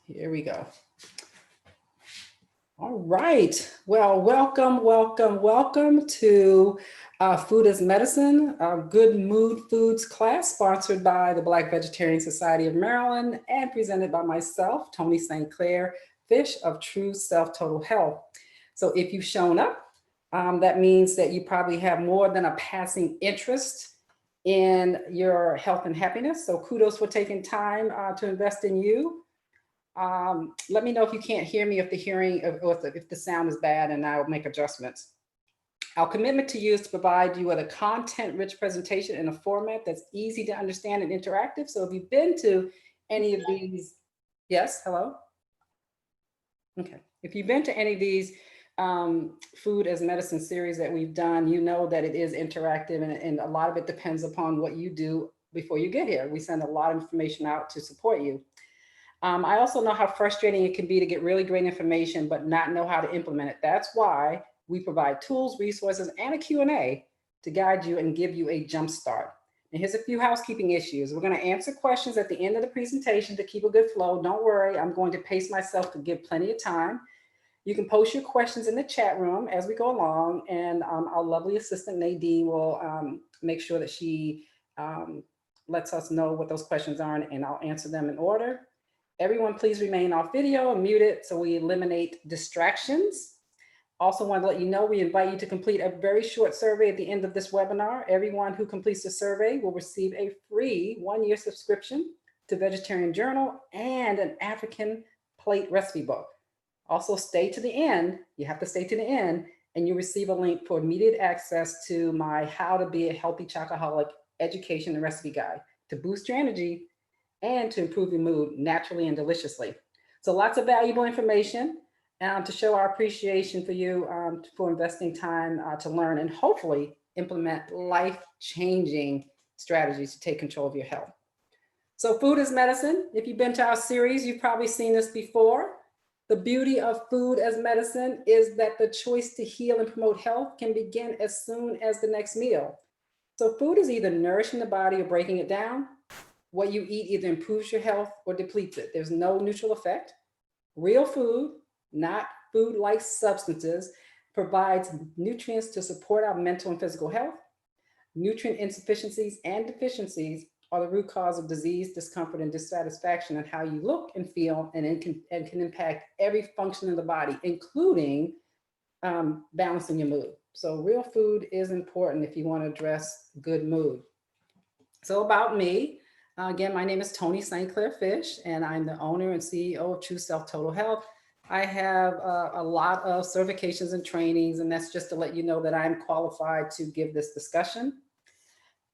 Here we go. All right. Well, welcome to Food as Medicine, Good Mood Foods class, sponsored by the Black Vegetarian Society of Maryland and presented by myself, Tony St. Clair Fish of True Self Total Health. So if you've shown up, that means that you probably have more than a passing interest in your health and happiness. So kudos for taking time to invest in you. Let me know if you can't hear me, if the sound is bad, and I'll make adjustments. Our commitment to you is to provide you with a content-rich presentation in a format that's easy to understand and interactive. So if you've been to any of these, yes, hello? Okay, if you've been to any of these Food as Medicine series that we've done, you know that it is interactive and a lot of it depends upon what you do before you get here. We send a lot of information out to support you. I also know how frustrating it can be to get really great information, but not know how to implement it. That's why we provide tools, resources, and a Q&A to guide you and give you a jump start. And here's a few housekeeping issues. We're going to answer questions at the end of the presentation to keep a good flow. Don't worry, I'm going to pace myself to give plenty of time. You can post your questions in the chat room as we go along, and our lovely assistant Nadine will make sure that she lets us know what those questions are, and I'll answer them in order. Everyone, please remain off video and muted so we eliminate distractions. Also want to let you know we invite you to complete a very short survey at the end of this webinar. Everyone who completes the survey will receive a free 1-year subscription to Vegetarian Journal and an African plate recipe book. Also stay to the end, you have to stay to the end, and you receive a link for immediate access to my How to Be a Healthy Chocoholic education and recipe guide to boost your energy and to improve your mood naturally and deliciously. So lots of valuable information to show our appreciation for you for investing time to learn and hopefully implement life-changing strategies to take control of your health. So Food as Medicine, if you've been to our series, you've probably seen this before. The beauty of Food as Medicine is that the choice to heal and promote health can begin as soon as the next meal. So food is either nourishing the body or breaking it down. What you eat either improves your health or depletes it. There's no neutral effect. Real food, not food-like substances, provides nutrients to support our mental and physical health. Nutrient insufficiencies and deficiencies are the root cause of disease, discomfort, and dissatisfaction, and how you look and feel, and can impact every function in the body, including balancing your mood. So real food is important if you want to address good mood. So about me, again, my name is Tony St. Clair Fish, and I'm the owner and CEO of True Self Total Health. I have a lot of certifications and trainings, and that's just to let you know that I'm qualified to give this discussion.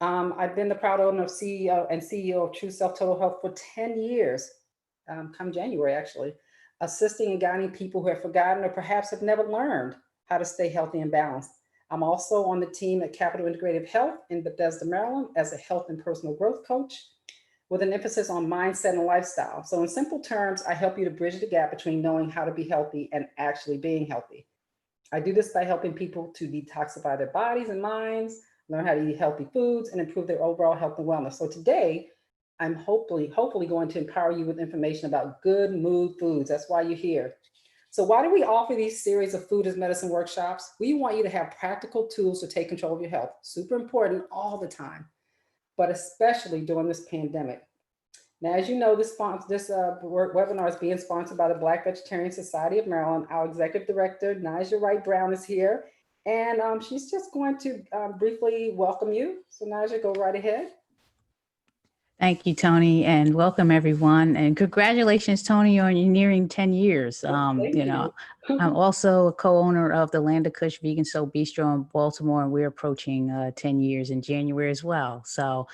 I've been the proud owner of CEO of True Self Total Health for 10 years, come January actually, assisting and guiding people who have forgotten or perhaps have never learned how to stay healthy and balanced. I'm also on the team at Capital Integrative Health in Bethesda, Maryland as a health and personal growth coach with an emphasis on mindset and lifestyle. So in simple terms, I help you to bridge the gap between knowing how to be healthy and actually being healthy. I do this by helping people to detoxify their bodies and minds, learn how to eat healthy foods, and improve their overall health and wellness. So today, I'm hopefully going to empower you with information about good mood foods. That's why you're here. So why do we offer these series of Food as Medicine workshops? We want you to have practical tools to take control of your health. Super important all the time, but especially during this pandemic. Now, as you know, this webinar is being sponsored by the Black Vegetarian Society of Maryland. Our executive director, Nigel Wright Brown, is here, and she's just going to briefly welcome you. So Nigel, go right ahead. Thank you, Tony, and welcome everyone. And congratulations, Tony, on you nearing 10 years. I'm also a co-owner of the Land of Kush Vegan Soul Bistro in Baltimore, and we're approaching 10 years in January as well. So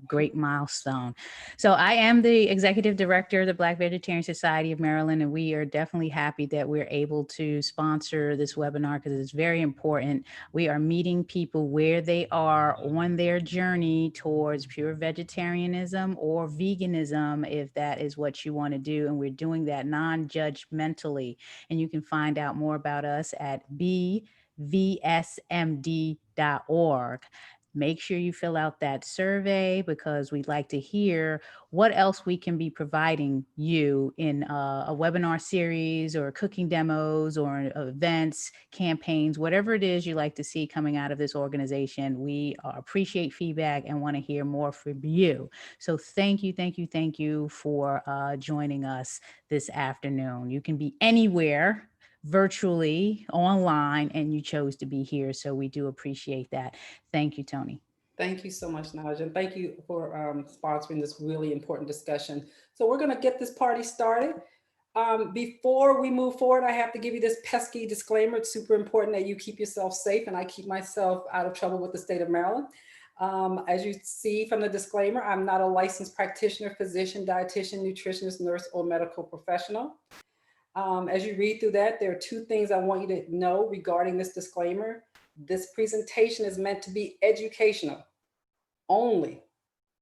great milestone. So I am the executive director of the Black Vegetarian Society of Maryland, and we are definitely happy that we're able to sponsor this webinar because it's very important. We are meeting people where they are on their journey towards pure vegetarianism or veganism, if that is what you want to do. And we're doing that non-judgmentally. And you can find out more about us at bvsmd.org. make sure you fill out that survey because we'd like to hear what else we can be providing you in a webinar series or cooking demos or events, campaigns, whatever it is you like to see coming out of this organization. We appreciate feedback and want to hear more from you. So thank you for joining us this afternoon. You can be anywhere virtually, online, and you chose to be here. So we do appreciate that. Thank you, Tony. Thank you so much, Naja, and thank you for sponsoring this really important discussion. So we're going to get this party started. Before we move forward, I have to give you this pesky disclaimer. It's super important that you keep yourself safe, and I keep myself out of trouble with the state of Maryland. As you see from the disclaimer, I'm not a licensed practitioner, physician, dietitian, nutritionist, nurse, or medical professional. As you read through that, there are two things I want you to know regarding this disclaimer. This presentation is meant to be educational only.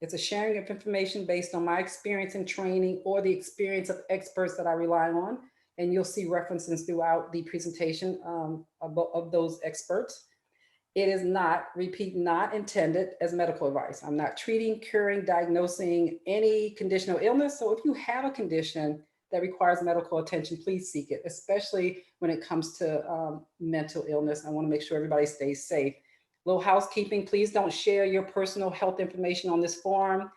It's a sharing of information based on my experience and training or the experience of experts that I rely on. And you'll see references throughout the presentation of those experts. It is not, repeat, not intended as medical advice. I'm not treating, curing, diagnosing any condition or illness. So if you have a condition that requires medical attention, please seek it, especially when it comes to mental illness. I want to make sure everybody stays safe. Little housekeeping, please don't share your personal health information on this forum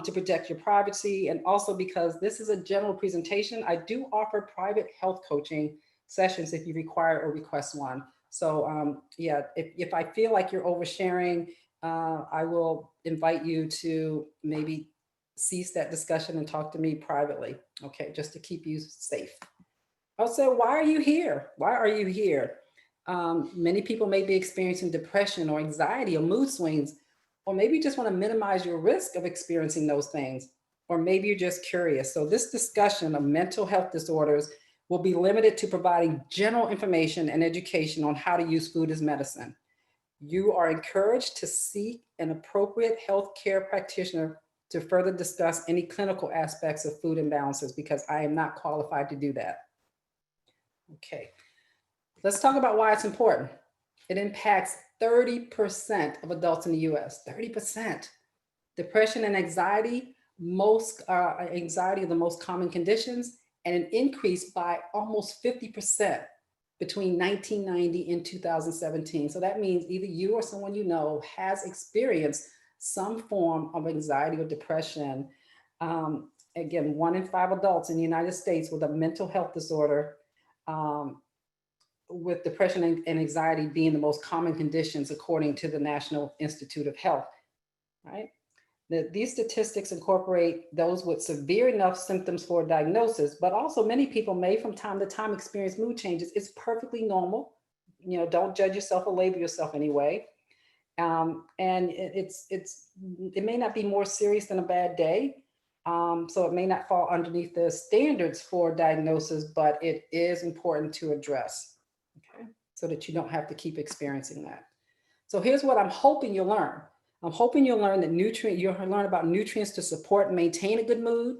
to protect your privacy. And also because this is a general presentation, I do offer private health coaching sessions if you require or request one. So yeah, if I feel like you're oversharing, I will invite you to maybe cease that discussion and talk to me privately, okay, just to keep you safe. Also, why are you here? Why are you here? Many people may be experiencing depression or anxiety or mood swings, or maybe you just want to minimize your risk of experiencing those things, or maybe you're just curious. So this discussion of mental health disorders will be limited to providing general information and education on how to use food as medicine. You are encouraged to seek an appropriate healthcare practitioner to further discuss any clinical aspects of food imbalances because I am not qualified to do that. Okay, let's talk about why it's important. It impacts 30% of adults in the US, 30%. Depression and anxiety, anxiety are the most common conditions, and an increase by almost 50% between 1990 and 2017. So that means either you or someone you know has experienced some form of anxiety or depression. Again, 1 in 5 adults in the United States with a mental health disorder, with depression and anxiety being the most common conditions according to the National Institute of Health, right? These statistics incorporate those with severe enough symptoms for diagnosis, but also many people may from time to time experience mood changes. It's perfectly normal. You know, don't judge yourself or label yourself anyway. And it may not be more serious than a bad day. So it may not fall underneath the standards for diagnosis, but it is important to address, okay? So that you don't have to keep experiencing that. So here's what I'm hoping you'll learn. I'm hoping you'll learn that you'll learn about nutrients to support and maintain a good mood,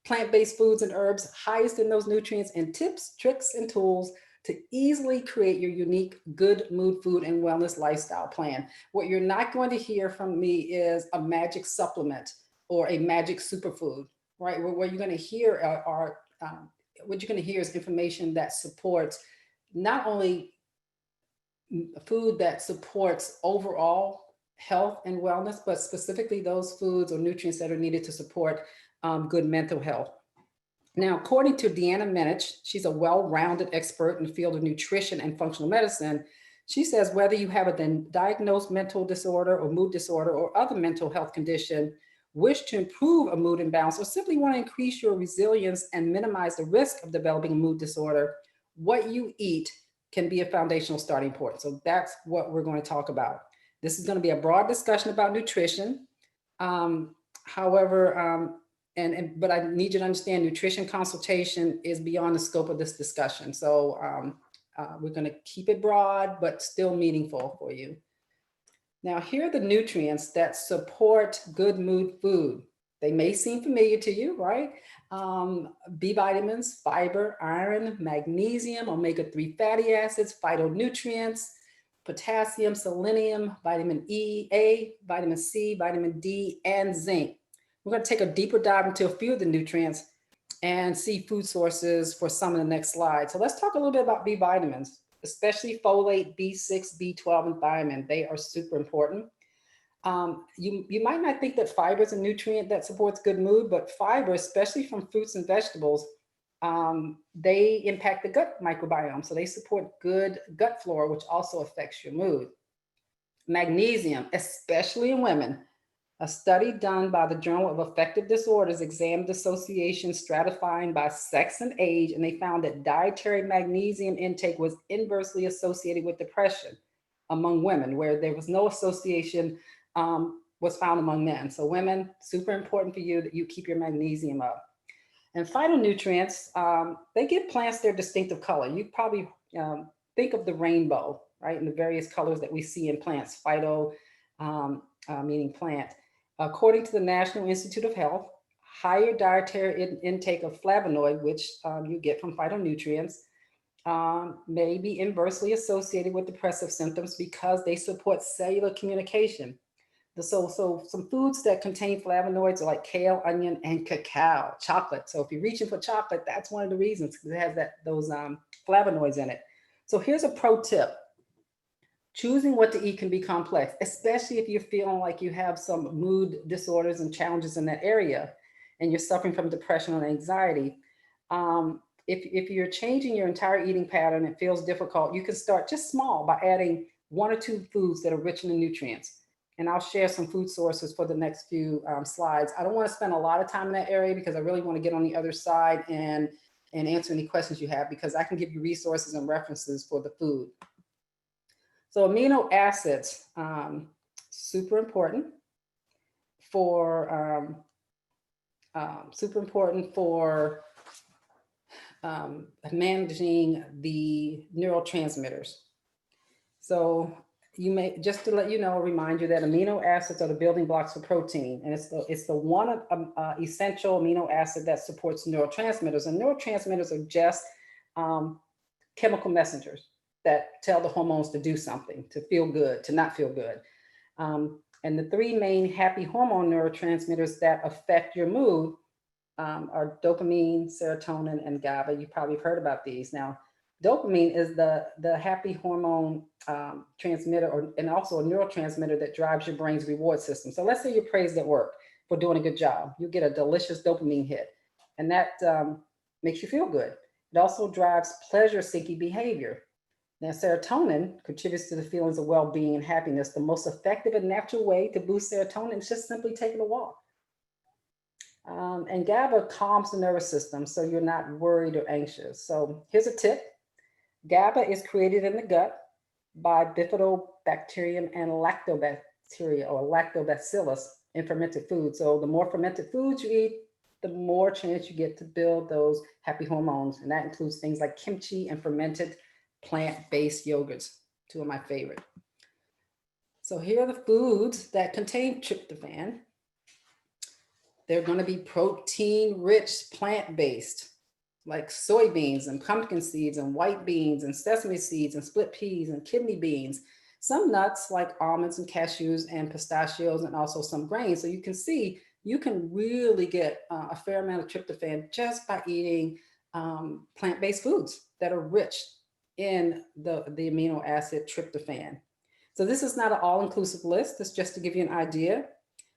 plant-based foods and herbs highest in those nutrients, and tips, tricks, and tools to easily create your unique good mood, food, and wellness lifestyle plan. What you're not going to hear from me is a magic supplement or a magic superfood, right? What you're going to hear what you're going to hear is information that supports not only food that supports overall health and wellness, but specifically those foods or nutrients that are needed to support good mental health. Now, according to Deanna Minich, she's a well-rounded expert in the field of nutrition and functional medicine. She says whether you have a diagnosed mental disorder or mood disorder or other mental health condition, wish to improve a mood imbalance, or simply want to increase your resilience and minimize the risk of developing a mood disorder, what you eat can be a foundational starting point. So that's what we're going to talk about. This is going to be a broad discussion about nutrition. However, but I need you to understand nutrition consultation is beyond the scope of this discussion. So we're going to keep it broad, but still meaningful for you. Now, here are the nutrients that support good mood food. They may seem familiar to you, right? B vitamins, fiber, iron, magnesium, omega-3 fatty acids, phytonutrients, potassium, selenium, vitamin E, A, vitamin C, vitamin D, and zinc. We're going to take a deeper dive into a few of the nutrients and see food sources for some in the next slide. So let's talk a little bit about B vitamins, especially folate, B6, B12, and thiamine. They are super important. You might not think that fiber is a nutrient that supports good mood, but fiber, especially from fruits and vegetables, they impact the gut microbiome. So they support good gut flora, which also affects your mood. Magnesium, especially in women. A study done by the Journal of Affective Disorders examined associations stratifying by sex and age, and they found that dietary magnesium intake was inversely associated with depression among women, where there was no association was found among men. So women, super important for you that you keep your magnesium up. And phytonutrients, they give plants their distinctive color. You probably think of the rainbow, right? And the various colors that we see in plants, phyto meaning plant. According to the National Institute of Health, higher dietary intake of flavonoid, which you get from phytonutrients, may be inversely associated with depressive symptoms because they support cellular communication. So some foods that contain flavonoids are like kale, onion, and cacao, chocolate. So if you're reaching for chocolate, that's one of the reasons, because it has those flavonoids in it. So here's a pro tip. Choosing what to eat can be complex, especially if you're feeling like you have some mood disorders and challenges in that area and you're suffering from depression or anxiety. If you're changing your entire eating pattern, it feels difficult, you can start just small by adding 1 or 2 foods that are rich in the nutrients. And I'll share some food sources for the next few slides. I don't want to spend a lot of time in that area because I really want to get on the other side and answer any questions you have, because I can give you resources and references for the food. So amino acids, super important for managing the neurotransmitters. So you may, just to let you know, remind you that amino acids are the building blocks for protein, and it's the one essential amino acid that supports neurotransmitters. And neurotransmitters are just chemical messengers that tell the hormones to do something, to feel good, to not feel good. And the 3 main happy hormone neurotransmitters that affect your mood are dopamine, serotonin, and GABA. You probably heard about these. Now, dopamine is the happy hormone transmitter, and also a neurotransmitter that drives your brain's reward system. So let's say you're praised at work for doing a good job. You get a delicious dopamine hit, and that makes you feel good. It also drives pleasure-seeking behavior. Now, serotonin contributes to the feelings of well-being and happiness. The most effective and natural way to boost serotonin is just simply taking a walk. And GABA calms the nervous system, so you're not worried or anxious. So here's a tip. GABA is created in the gut by bifidobacterium and lactobacteria, or lactobacillus, in fermented foods. So the more fermented foods you eat, the more chance you get to build those happy hormones. And that includes things like kimchi and fermented plant-based yogurts, 2 of my favorite. So here are the foods that contain tryptophan. They're going to be protein-rich, plant-based, like soybeans and pumpkin seeds and white beans and sesame seeds and split peas and kidney beans. Some nuts like almonds and cashews and pistachios, and also some grains. So you can see you can really get a fair amount of tryptophan just by eating plant-based foods that are rich in the amino acid tryptophan. So this is not an all-inclusive list. It's just to give you an idea.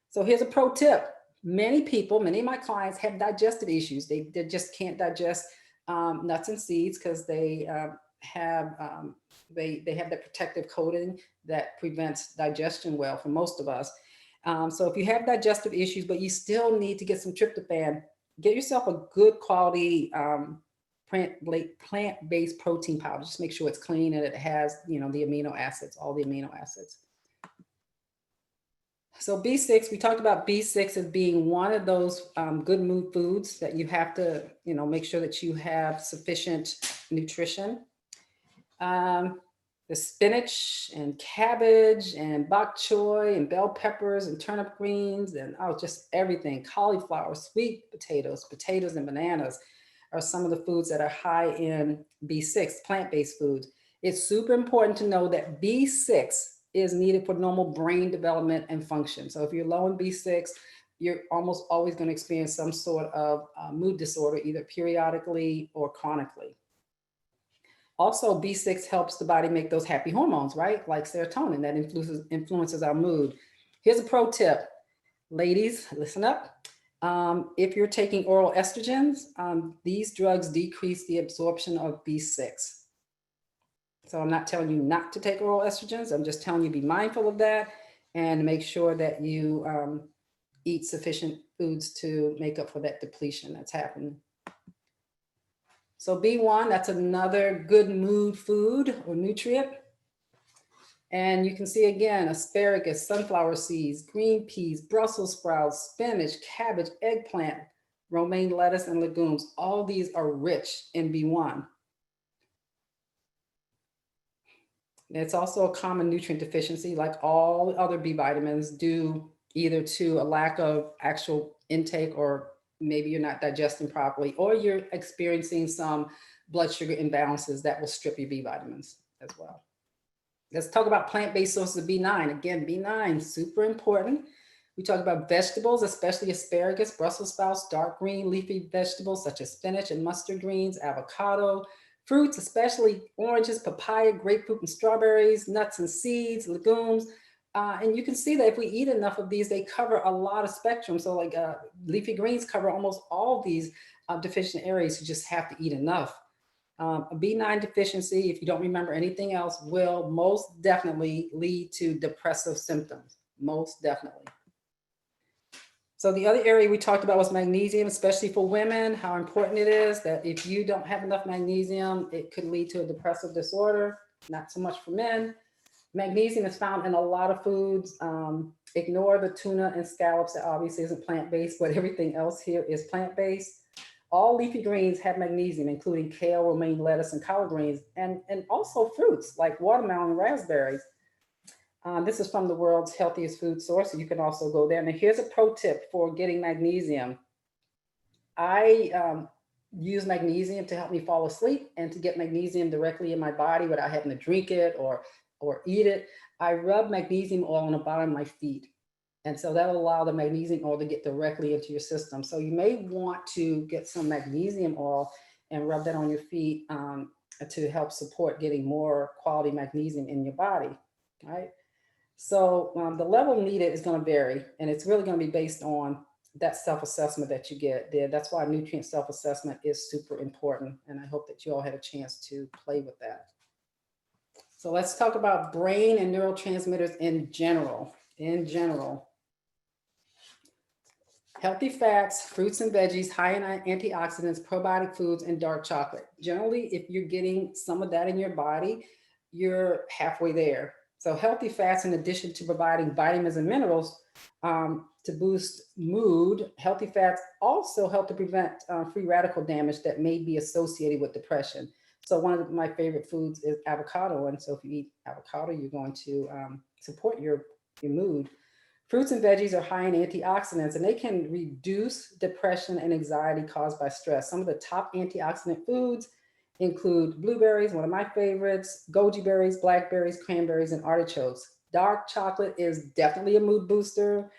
So here's a pro tip. Many of my clients have digestive issues. They just can't digest nuts and seeds because they have that protective coating that prevents digestion well for most of us. So if you have digestive issues, but you still need to get some tryptophan, get yourself a good quality plant-based protein powder. Just make sure it's clean and it has, the amino acids, all the amino acids. So B6, we talked about B6 as being one of those good mood foods that you have to, make sure that you have sufficient nutrition. The spinach and cabbage and bok choy and bell peppers and turnip greens and just everything, cauliflower, sweet potatoes and bananas are some of the foods that are high in B6, plant-based foods. It's super important to know that B6 is needed for normal brain development and function. So if you're low in B6, you're almost always going to experience some sort of mood disorder, either periodically or chronically. Also, B6 helps the body make those happy hormones, right? Like serotonin that influences our mood. Here's a pro tip. Ladies, listen up. If you're taking oral estrogens, these drugs decrease the absorption of B6. So I'm not telling you not to take oral estrogens. I'm just telling you be mindful of that and make sure that you eat sufficient foods to make up for that depletion that's happening. So B1, that's another good mood food or nutrient. And you can see again, asparagus, sunflower seeds, green peas, Brussels sprouts, spinach, cabbage, eggplant, romaine lettuce, and legumes. All these are rich in B1. It's also a common nutrient deficiency, like all other B vitamins, due either to a lack of actual intake, or maybe you're not digesting properly, or you're experiencing some blood sugar imbalances that will strip your B vitamins as well. Let's talk about plant-based sources of B9. Again, B9, super important. We talk about vegetables, especially asparagus, Brussels sprouts, dark green leafy vegetables such as spinach and mustard greens, avocado, fruits, especially oranges, papaya, grapefruit, and strawberries, nuts and seeds, legumes. And you can see that if we eat enough of these, they cover a lot of spectrum. So like leafy greens cover almost all of these deficient areas. You just have to eat enough. A B9 deficiency, if you don't remember anything else, will most definitely lead to depressive symptoms, most definitely. So the other area we talked about was magnesium, especially for women, how important it is that if you don't have enough magnesium, it could lead to a depressive disorder, not so much for men. Magnesium is found in a lot of foods. Ignore the tuna and scallops, that obviously isn't plant-based, but everything else here is plant-based. All leafy greens have magnesium, including kale, romaine lettuce, and collard greens, and also fruits like watermelon and raspberries. This is from the world's healthiest food source, so you can also go there. Now, here's a pro tip for getting magnesium. I use magnesium to help me fall asleep and to get magnesium directly in my body without having to drink it or eat it. I rub magnesium oil on the bottom of my feet. And so that'll allow the magnesium oil to get directly into your system. So you may want to get some magnesium oil and rub that on your feet to help support getting more quality magnesium in your body, right? So the level needed is going to vary, and it's really going to be based on that self-assessment that you get there. That's why nutrient self-assessment is super important. And I hope that you all had a chance to play with that. So let's talk about brain and neurotransmitters in general. Healthy fats, fruits and veggies, high in antioxidants, probiotic foods, and dark chocolate. Generally, if you're getting some of that in your body, you're halfway there. So healthy fats, in addition to providing vitamins and minerals to boost mood, healthy fats also help to prevent free radical damage that may be associated with depression. So one of my favorite foods is avocado. And so if you eat avocado, you're going to support your mood. Fruits and veggies are high in antioxidants, and they can reduce depression and anxiety caused by stress. Some of the top antioxidant foods include blueberries, one of my favorites, goji berries, blackberries, cranberries, and artichokes. Dark chocolate is definitely a mood booster.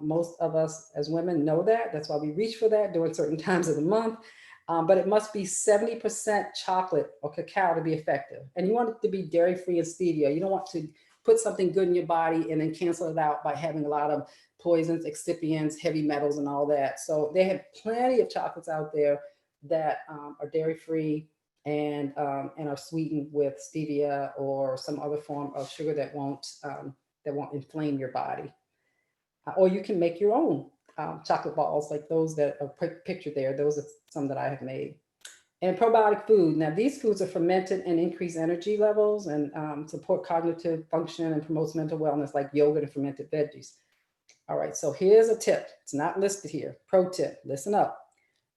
Most of us as women know that. That's why we reach for that during certain times of the month. But it must be 70% chocolate or cacao to be effective. And you want it to be dairy-free and stevia. You don't want to put something good in your body and then cancel it out by having a lot of poisons, excipients, heavy metals, and all that. So they have plenty of chocolates out there that are dairy-free and are sweetened with stevia or some other form of sugar that won't inflame your body. Or you can make your own chocolate balls like those that are pictured there. Those are some that I have made. And probiotic food. Now, these foods are fermented and increase energy levels and support cognitive function and promotes mental wellness, like yogurt and fermented veggies. All right, so here's a tip. It's not listed here. Pro tip, listen up.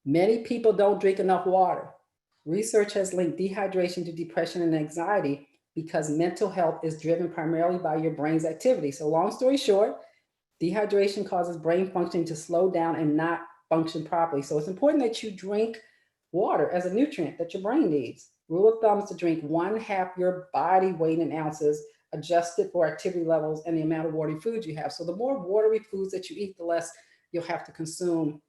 Many people don't drink enough water. Research has linked dehydration to depression and anxiety because mental health is driven primarily by your brain's activity. So long story short, dehydration causes brain functioning to slow down and not function properly. So it's important that you drink water as a nutrient that your brain needs. Rule of thumb is to drink 1/2 your body weight in ounces, adjusted for activity levels and the amount of watery foods you have. So the more watery foods that you eat, the less you'll have to consume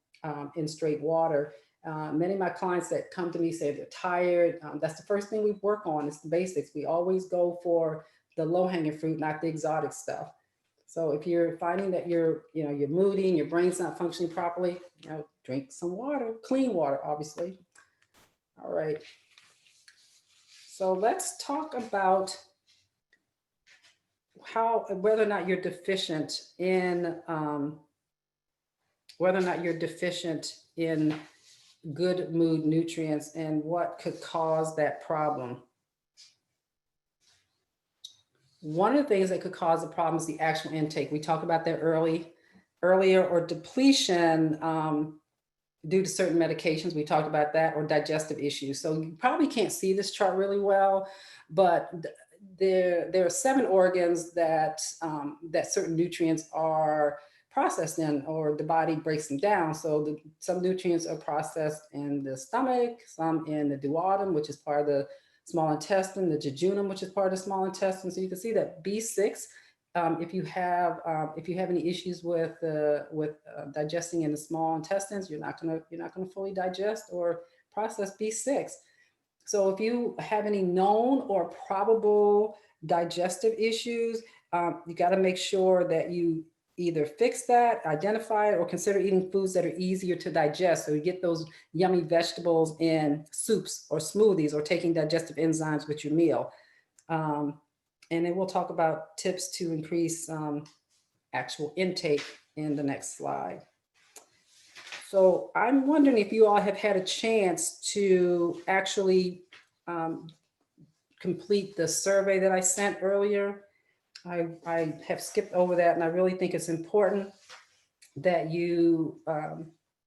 in straight water. Many of my clients that come to me say they're tired. That's the first thing we work on is the basics. We always go for the low-hanging fruit, not the exotic stuff. So if you're finding that you're moody and your brain's not functioning properly, drink some water, clean water, obviously. All right. So let's talk about whether or not you're deficient in good mood nutrients and what could cause that problem. One of the things that could cause the problem is the actual intake. We talked about that earlier, or depletion due to certain medications. We talked about that, or digestive issues. So you probably can't see this chart really well, but there are 7 organs that certain nutrients are processed in, or the body breaks them down. So some nutrients are processed in the stomach, some in the duodenum, which is part of the small intestine, the jejunum, which is part of the small intestine. So you can see that B6, if you have any issues with digesting in the small intestines, you're not gonna fully digest or process B6. So if you have any known or probable digestive issues, you got to make sure that you either fix that, identify it, or consider eating foods that are easier to digest. So you get those yummy vegetables in soups or smoothies, or taking digestive enzymes with your meal. And then we'll talk about tips to increase actual intake in the next slide. So I'm wondering if you all have had a chance to actually complete the survey that I sent earlier. I have skipped over that, and I really think it's important that you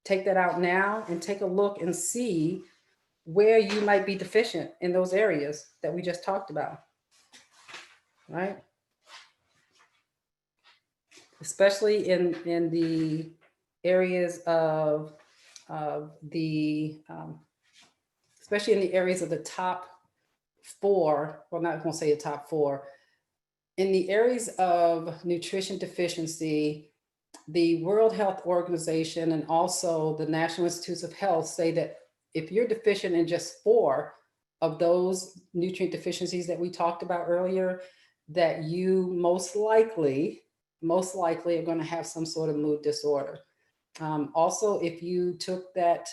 take that out now and take a look and see where you might be deficient in those areas that we just talked about, right? Especially in the areas of especially in the areas of the top 4, well, not gonna say the top 4, in the areas of nutrition deficiency. The World Health Organization and also the National Institutes of Health say that if you're deficient in just 4 of those nutrient deficiencies that we talked about earlier, that you most likely are going to have some sort of mood disorder. Also, if you took that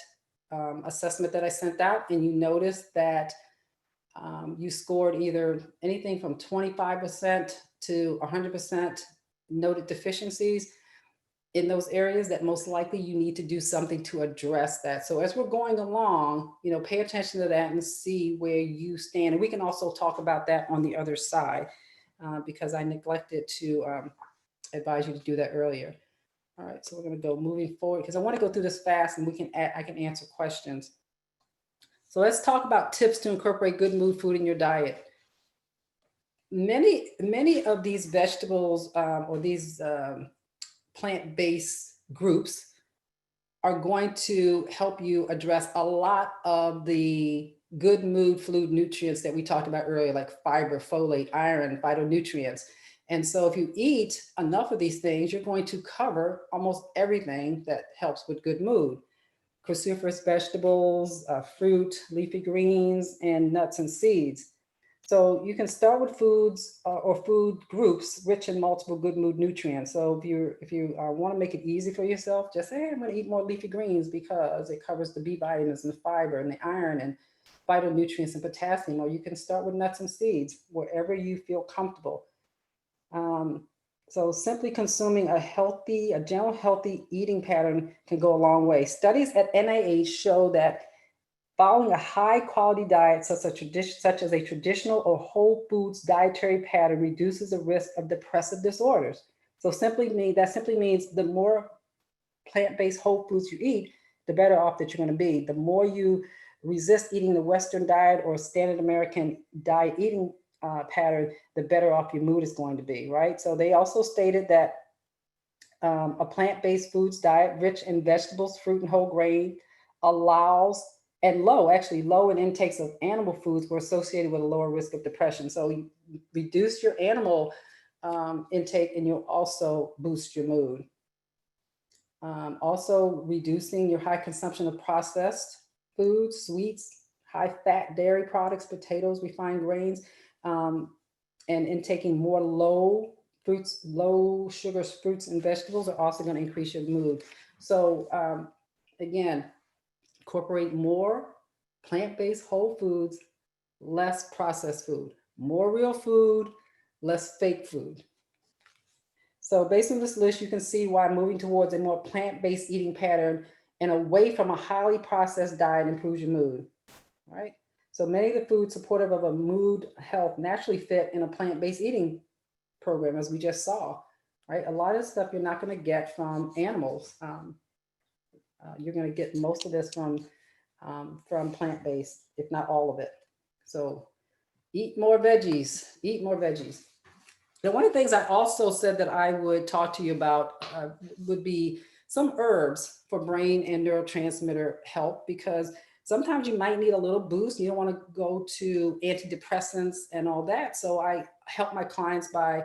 assessment that I sent out and you noticed that you scored either anything from 25% to 100% noted deficiencies in those areas, that most likely you need to do something to address that. So as we're going along, pay attention to that and see where you stand. And we can also talk about that on the other side, because I neglected to advise you to do that earlier. All right, so we're going to go moving forward, because I want to go through this fast and I can answer questions. So let's talk about tips to incorporate good mood food in your diet. Many of these vegetables or these plant-based groups are going to help you address a lot of the good mood food nutrients that we talked about earlier, like fiber, folate, iron, phytonutrients. And so if you eat enough of these things, you're going to cover almost everything that helps with good mood. Cruciferous vegetables, fruit, leafy greens, and nuts and seeds. So you can start with foods or food groups rich in multiple good mood nutrients. So if you want to make it easy for yourself, just say, hey, I'm going to eat more leafy greens because it covers the B vitamins and the fiber and the iron and phytonutrients and potassium. Or you can start with nuts and seeds, wherever you feel comfortable. So simply consuming a general healthy eating pattern can go a long way. Studies at NIH show that following a high quality diet, such as a traditional or whole foods dietary pattern, reduces the risk of depressive disorders. So that simply means the more plant-based whole foods you eat, the better off that you're going to be. The more you resist eating the Western diet or standard American diet eating pattern, the better off your mood is going to be, right? So they also stated that a plant-based foods diet rich in vegetables, fruit, and whole grain allows and low in intakes of animal foods were associated with a lower risk of depression. So you reduce your animal intake and you'll also boost your mood. Also reducing your high consumption of processed foods, sweets, high fat dairy products, potatoes, refined grains, and intaking more low sugar fruits and vegetables are also going to increase your mood. So again, incorporate more plant-based whole foods, less processed food, more real food, less fake food. So based on this list, you can see why moving towards a more plant-based eating pattern and away from a highly processed diet improves your mood, right? So many of the foods supportive of a mood health naturally fit in a plant-based eating program, as we just saw, right? A lot of stuff you're not going to get from animals. You're going to get most of this from plant-based, if not all of it. So eat more veggies, eat more veggies. Now, one of the things I also said that I would talk to you about would be some herbs for brain and neurotransmitter health, because sometimes you might need a little boost. You don't want to go to antidepressants and all that. So I help my clients by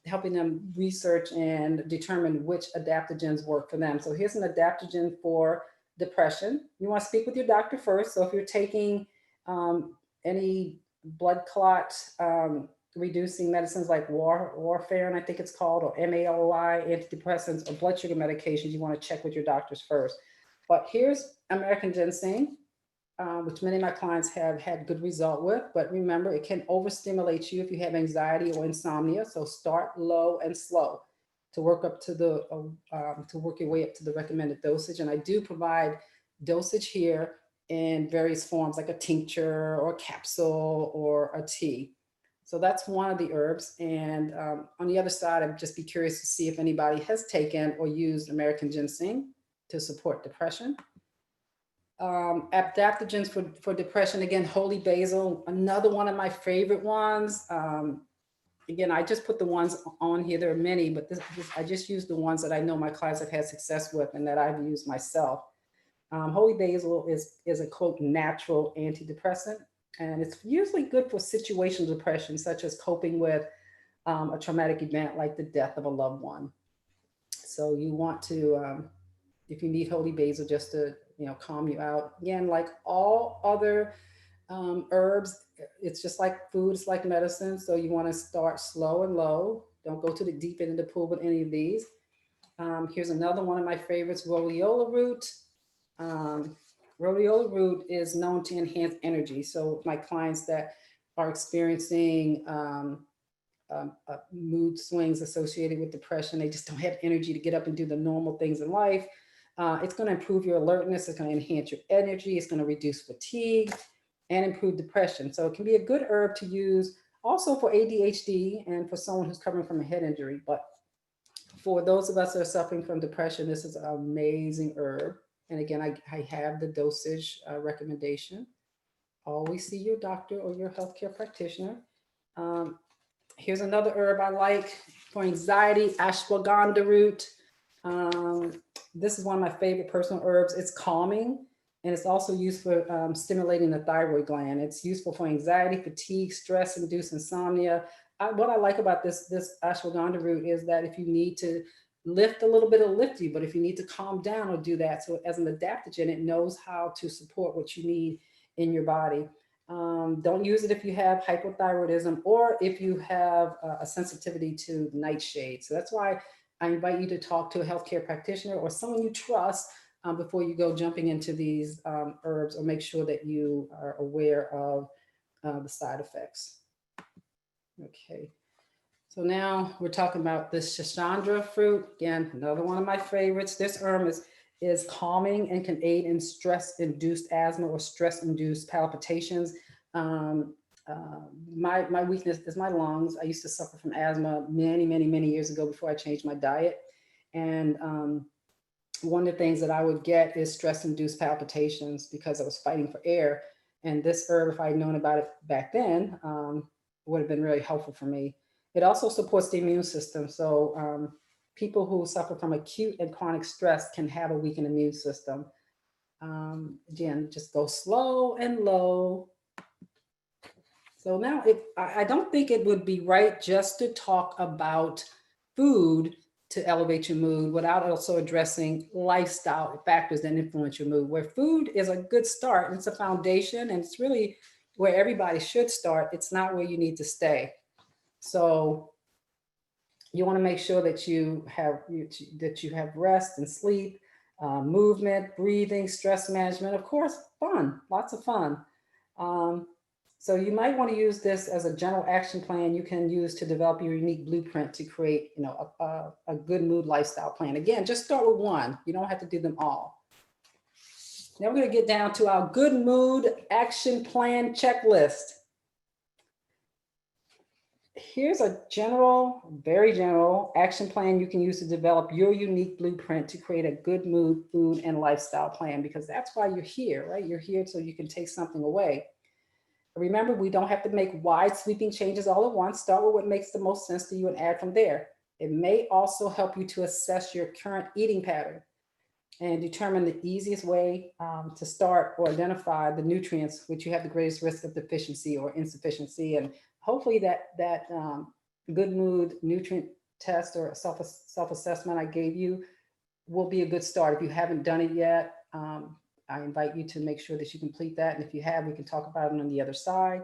helping them research and determine which adaptogens work for them. So here's an adaptogen for depression. You want to speak with your doctor first. So if you're taking any blood clot reducing medicines like warfarin, I think it's called, or MAOI, antidepressants, or blood sugar medications, you want to check with your doctors first. But here's American ginseng, which many of my clients have had good result with. But remember, it can overstimulate you if you have anxiety or insomnia. So start low and slow to work up to to work your way up to the recommended dosage. And I do provide dosage here in various forms, like a tincture or a capsule or a tea. So that's one of the herbs. And on the other side, I'd just be curious to see if anybody has taken or used American ginseng to support depression. Adaptogens for depression, again, holy basil, another one of my favorite ones. Again, I just put the ones on here. There are many, but I just use the ones that I know my clients have had success with and that I've used myself. Holy basil is a, quote, natural antidepressant. And it's usually good for situational depression, such as coping with a traumatic event like the death of a loved one. So you want to, if you need holy basil just to, calm you out. Again, like all other herbs, it's just like food, it's like medicine. So you want to start slow and low. Don't go to the deep end of the pool with any of these. Here's another one of my favorites, rhodiola root. Rhodiola root is known to enhance energy. So my clients that are experiencing mood swings associated with depression, they just don't have energy to get up and do the normal things in life. It's going to improve your alertness. It's going to enhance your energy. It's going to reduce fatigue and improve depression. So it can be a good herb to use also for ADHD and for someone who's coming from a head injury. But for those of us that are suffering from depression, this is an amazing herb. And again, I have the dosage recommendation. Always see your doctor or your healthcare practitioner. Here's another herb I like for anxiety, ashwagandha root. This is one of my favorite personal herbs. It's calming, and it's also used for stimulating the thyroid gland. It's useful for anxiety, fatigue, stress-induced insomnia. What I like about this ashwagandha root is that if you need to lift a little bit, it'll lift you, but if you need to calm down, it'll do that. So as an adaptogen, it knows how to support what you need in your body. Don't use it if you have hypothyroidism or if you have a sensitivity to nightshade. So that's why I invite you to talk to a healthcare practitioner or someone you trust before you go jumping into these herbs, or make sure that you are aware of the side effects. Okay. So now we're talking about this Schisandra fruit. Again, another one of my favorites. This herb is calming and can aid in stress-induced asthma or stress-induced palpitations. My weakness is my lungs. I used to suffer from asthma many years ago before I changed my diet. And one of the things that I would get is stress-induced palpitations because I was fighting for air. And this herb, if I had known about it back then, would have been really helpful for me. It also supports the immune system. So people who suffer from acute and chronic stress can have a weakened immune system. Again, just go slow and low. So now I don't think it would be right just to talk about food to elevate your mood without also addressing lifestyle factors that influence your mood, where food is a good start. It's a foundation, and it's really where everybody should start. It's not where you need to stay. So you want to make sure that you have rest and sleep, movement, breathing, stress management, of course, fun, lots of fun. So you might want to use this as a general action plan you can use to develop your unique blueprint to create, a good mood lifestyle plan. Again, just start with one. You don't have to do them all. Now we're going to get down to our good mood action plan checklist. Here's a very general action plan you can use to develop your unique blueprint to create a good mood, food, and lifestyle plan, because that's why you're here, right? You're here so you can take something away. Remember, we don't have to make wide sweeping changes all at once. Start with what makes the most sense to you and add from there. It may also help you to assess your current eating pattern and determine the easiest way to start or identify the nutrients which you have the greatest risk of deficiency or insufficiency. And hopefully that good mood nutrient test or self-assessment I gave you will be a good start. If you haven't done it yet, I invite you to make sure that you complete that. And if you have, we can talk about it on the other side.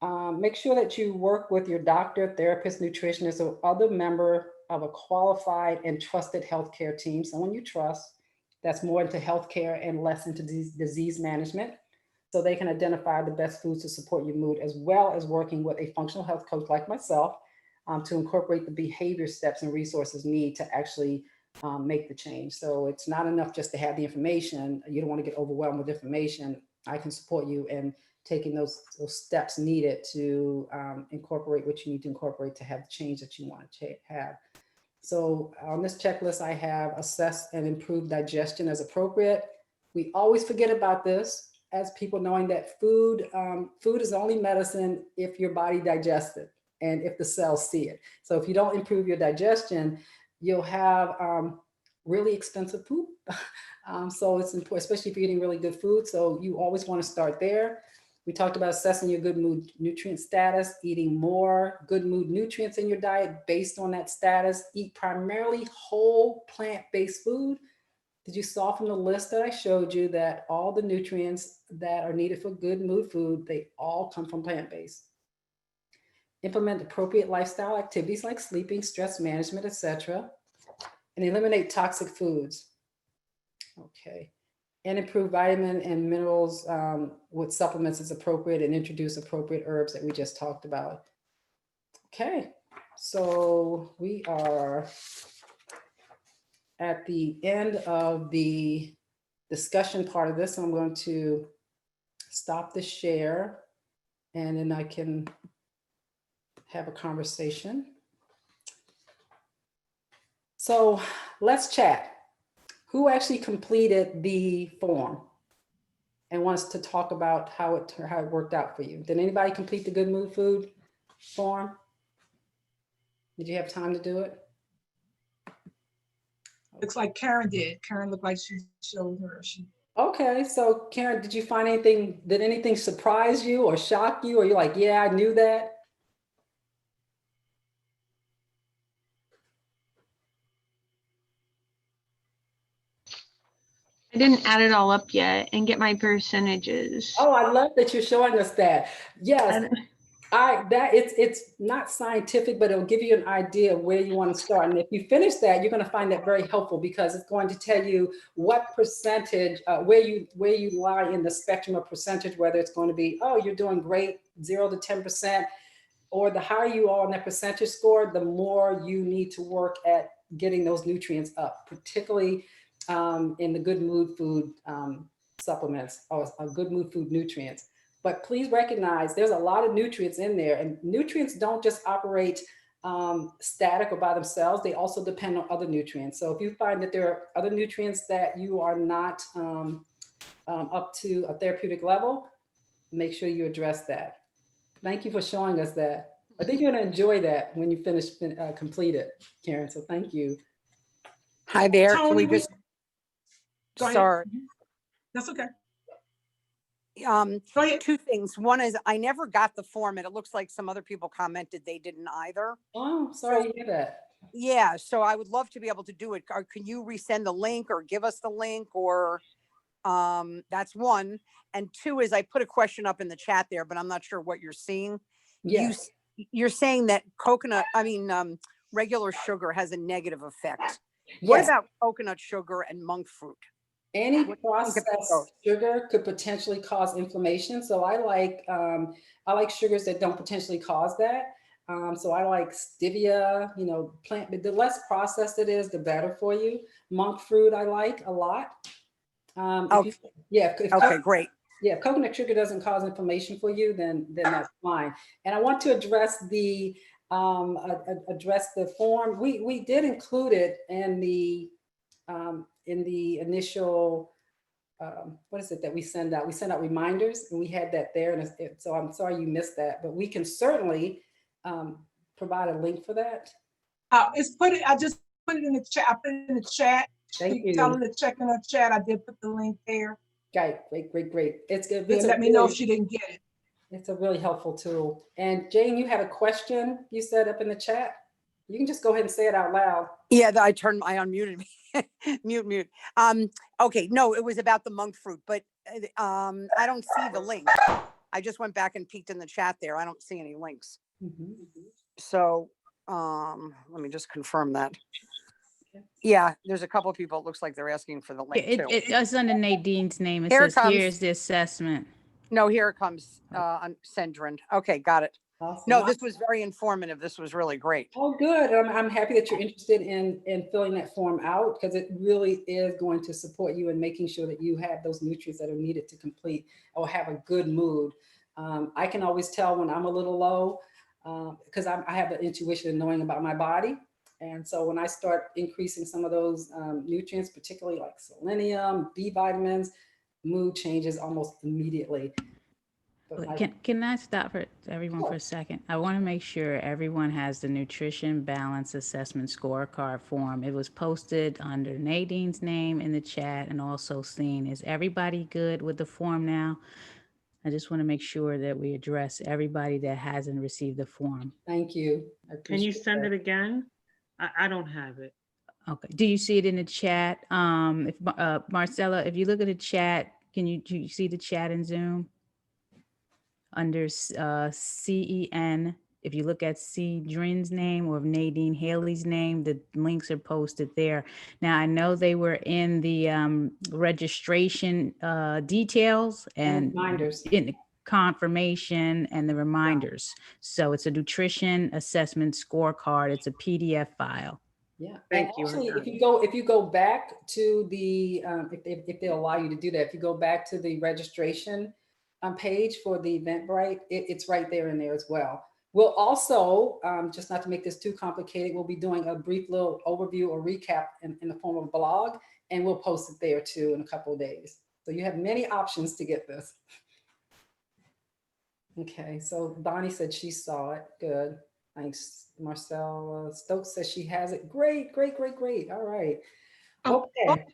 Make sure that you work with your doctor, therapist, nutritionist, or other member of a qualified and trusted healthcare team, someone you trust that's more into healthcare and less into disease management, so they can identify the best foods to support your mood, as well as working with a functional health coach like myself to incorporate the behavior steps and resources needed to actually make the change. So it's not enough just to have the information. You don't want to get overwhelmed with information. I can support you in taking those steps needed to incorporate what you need to incorporate to have the change that you want to have. So on this checklist, I have assess and improve digestion as appropriate. We always forget about this as people, knowing that food is only medicine if your body digests it and if the cells see it. So if you don't improve your digestion, you'll have really expensive poop. So it's important, especially if you're eating really good food. So you always want to start there. We talked about assessing your good mood nutrient status, eating more good mood nutrients in your diet based on that status. Eat primarily whole plant-based food. Did you saw from the list that I showed you that all the nutrients that are needed for good mood food, they all come from plant-based. Implement appropriate lifestyle activities like sleeping, stress management, etc., and eliminate toxic foods. Okay. And improve vitamin and minerals with supplements as appropriate, and introduce appropriate herbs that we just talked about. Okay, so we are at the end of the discussion part of this. I'm going to stop the share and then I can have a conversation. So let's chat. Who actually completed the form and wants to talk about how it worked out for you? Did anybody complete the good mood food form? Did you have time to do it? Looks like Karen did. Karen looked like she showed her. Okay, so Karen, did you find anything, did anything surprise you or shock you, or you're like, yeah, I knew that? I didn't add it all up yet and get my percentages. Oh, I love that you're showing us that. Yes, it's not scientific, but it'll give you an idea of where you want to start. And if you finish that, you're going to find that very helpful, because it's going to tell you what percentage, where you lie in the spectrum of percentage, whether it's going to be, oh, you're doing great, 0 to 10%, or the higher you are on that percentage score, the more you need to work at getting those nutrients up, particularly in the good mood food supplements or good mood food nutrients. But please recognize there's a lot of nutrients in there, and nutrients don't just operate static or by themselves. They also depend on other nutrients. So if you find that there are other nutrients that you are not up to a therapeutic level, make sure you address that. Thank you for showing us that. I think you're going to enjoy that when you complete it, Karen. So thank you. Hi there. Tony, Can we just, go ahead. sorry. That's okay. Um, Go ahead. two things. One is I never got the form, and it looks like some other people commented they didn't either. Oh, sorry So- to hear that. Yeah, so I would love to be able to do it. Or can you resend the link or give us the link, or that's one. And two is I put a question up in the chat there, but I'm not sure what you're seeing. Yes. You're saying that regular sugar has a negative effect. What Yes. about coconut sugar and monk fruit? Any What do you think about processed those? sugar could potentially cause inflammation. So I like sugars that don't potentially cause that. So I like stevia, you know, plant, but the less processed it is, the better for you. Monk fruit I like a lot. Okay. Okay, great. Yeah, if coconut sugar doesn't cause inflammation for you, then that's fine. And I want to address the form. We did include it in the initial what is it that we send out? We send out reminders, and we had that there. And so I'm sorry you missed that, but we can certainly provide a link for that. I just put it in the chat. I put it in the chat. Thank you. Tell them to check in the chat. I did put the link there. Great. It's good. Yeah, let me know if she didn't get it. It's a really helpful tool. And Jane, you had a question you said up in the chat. You can just go ahead and say it out loud. Yeah, I unmuted me. mute. Okay, no, it was about the monk fruit, but I don't see the link. I just went back and peeked in the chat there. I don't see any links. So let me just confirm that. Yeah, there's a couple of people. It looks like they're asking for the link too. It's under Nadine's name. It Here it says, comes. here's the assessment. No, here it comes, on Sendrin. Okay, got it. Awesome. No, this was very informative. This was really great. Oh, good. I'm happy that you're interested in filling that form out, because it really is going to support you in making sure that you have those nutrients that are needed to complete or have a good mood. I can always tell when I'm a little low, because I have an intuition in knowing about my body. And so when I start increasing some of those nutrients, particularly like selenium, B vitamins, mood changes almost immediately. Can I stop for everyone for a second? I want to make sure everyone has the nutrition balance assessment scorecard form. It was posted under Nadine's name in the chat and also seen. Is everybody good with the form now? I just want to make sure that we address everybody that hasn't received the form. Thank you. Can you send it again? I don't have it. Okay. Do you see it in the chat? If Marcella, if you look at the chat, do you see the chat in Zoom? Under CEN, if you look at Cedrin's name or Nadine Haley's name, the links are posted there. Now, I know they were in the registration details and reminders. in the confirmation and the reminders. So it's a nutrition assessment scorecard. It's a PDF file. Yeah. Thank and you. Actually, if you go back to the if they'll allow you to do that, if you go back to the registration page for the Eventbrite, it's right there in there as well. We'll also, just not to make this too complicated, we'll be doing a brief little overview or recap in the form of a blog, and we'll post it there too in a couple of days. So you have many options to get this. Okay, so Bonnie said she saw it. Good. Thanks, Marcel. Stokes says she has it. Great. All right. Okay.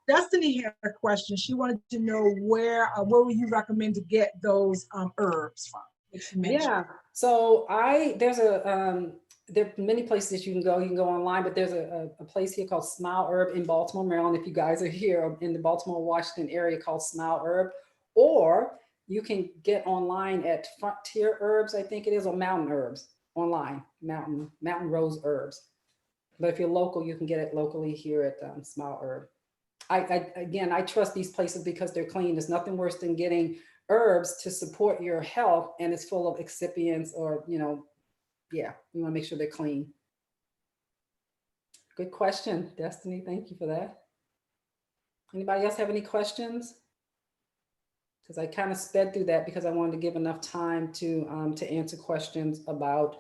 Destiny had a question. She wanted to know where would you recommend to get those herbs from? Yeah. So there are many places that you can go. You can go online, but there's a place here called Smile Herb in Baltimore, Maryland. If you guys are here in the Baltimore, Washington area, called Smile Herb, or you can get online at Frontier Herbs, I think it is, or Mountain Herbs online, Mountain Rose Herbs. But if you're local, you can get it locally here at Smile Herb. I trust these places because they're clean. There's nothing worse than getting herbs to support your health and it's full of excipients or, you want to make sure they're clean. Good question, Destiny. Thank you for that. Anybody else have any questions? Because I kind of sped through that because I wanted to give enough time to answer questions about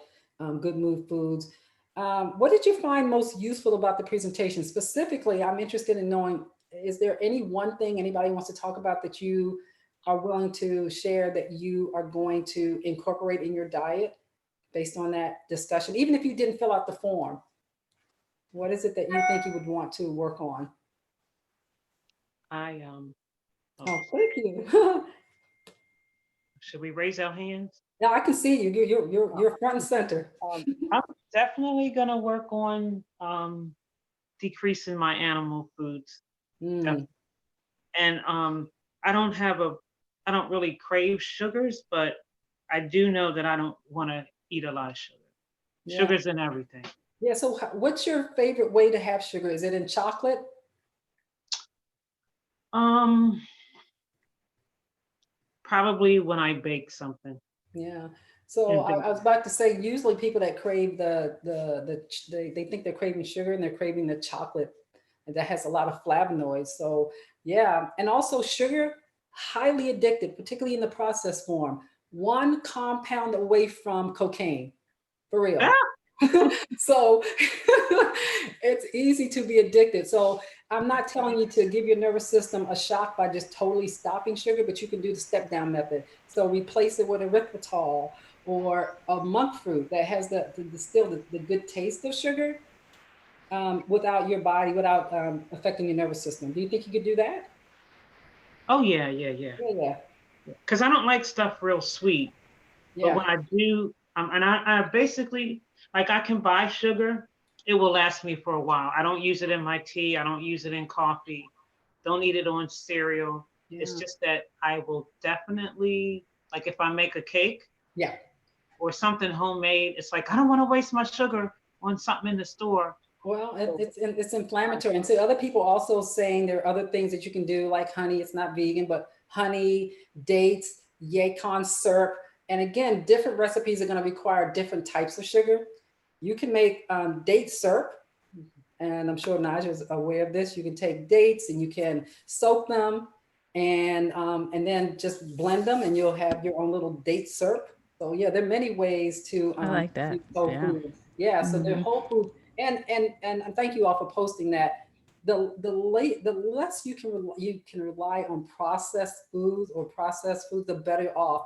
good mood foods. What did you find most useful about the presentation? Specifically, I'm interested in knowing, is there any one thing anybody wants to talk about that you are willing to share that you are going to incorporate in your diet based on that discussion? Even if you didn't fill out the form, what is it that you think you would want to work on? I Oh, thank you. Should we raise our hands? Yeah, I can see you. You're front and center. I'm definitely gonna work on decreasing my animal foods. Mm, And I don't have a, I don't really crave sugars, but I do know that I don't want to eat a lot of sugar. yeah. Sugar's in everything. Yeah. So, what's your favorite way to have sugar? Is it in chocolate? Um, Probably when I bake something. Yeah. So And I was about to say, usually people that crave they think they're craving sugar and they're craving the chocolate and that has a lot of flavonoids. So yeah, and also sugar, highly addictive, particularly in the processed form. One compound away from cocaine, for real. So it's easy to be addicted. So I'm not telling you to give your nervous system a shock by just totally stopping sugar, but you can do the step down method. So replace it with erythritol or a monk fruit that has the good taste of sugar without your body, without affecting your nervous system. Do you think you could do that? Oh yeah. Yeah, Because I don't like stuff real sweet. But yeah. when I do, and I basically, like I can buy sugar, it will last me for a while. I don't use it in my tea. I don't use it in coffee. Don't eat it on cereal. It's Yeah. just that I will definitely, like if I make a cake Yeah. or something homemade, it's like, I don't want to waste my sugar on something in the store. Well, it's inflammatory. And so other people also saying there are other things that you can do, like honey. It's not vegan, but honey, dates, yacon syrup. And again, different recipes are going to require different types of sugar. You can make date syrup, and I'm sure Naja is aware of this. You can take dates and you can soak them, and then just blend them, and you'll have your own little date syrup. So yeah, there are many ways to I like that. use whole Yeah. food. Yeah, so they're Mhm. whole food, and thank you all for posting that. The less you can rely on processed foods or processed foods, the better off.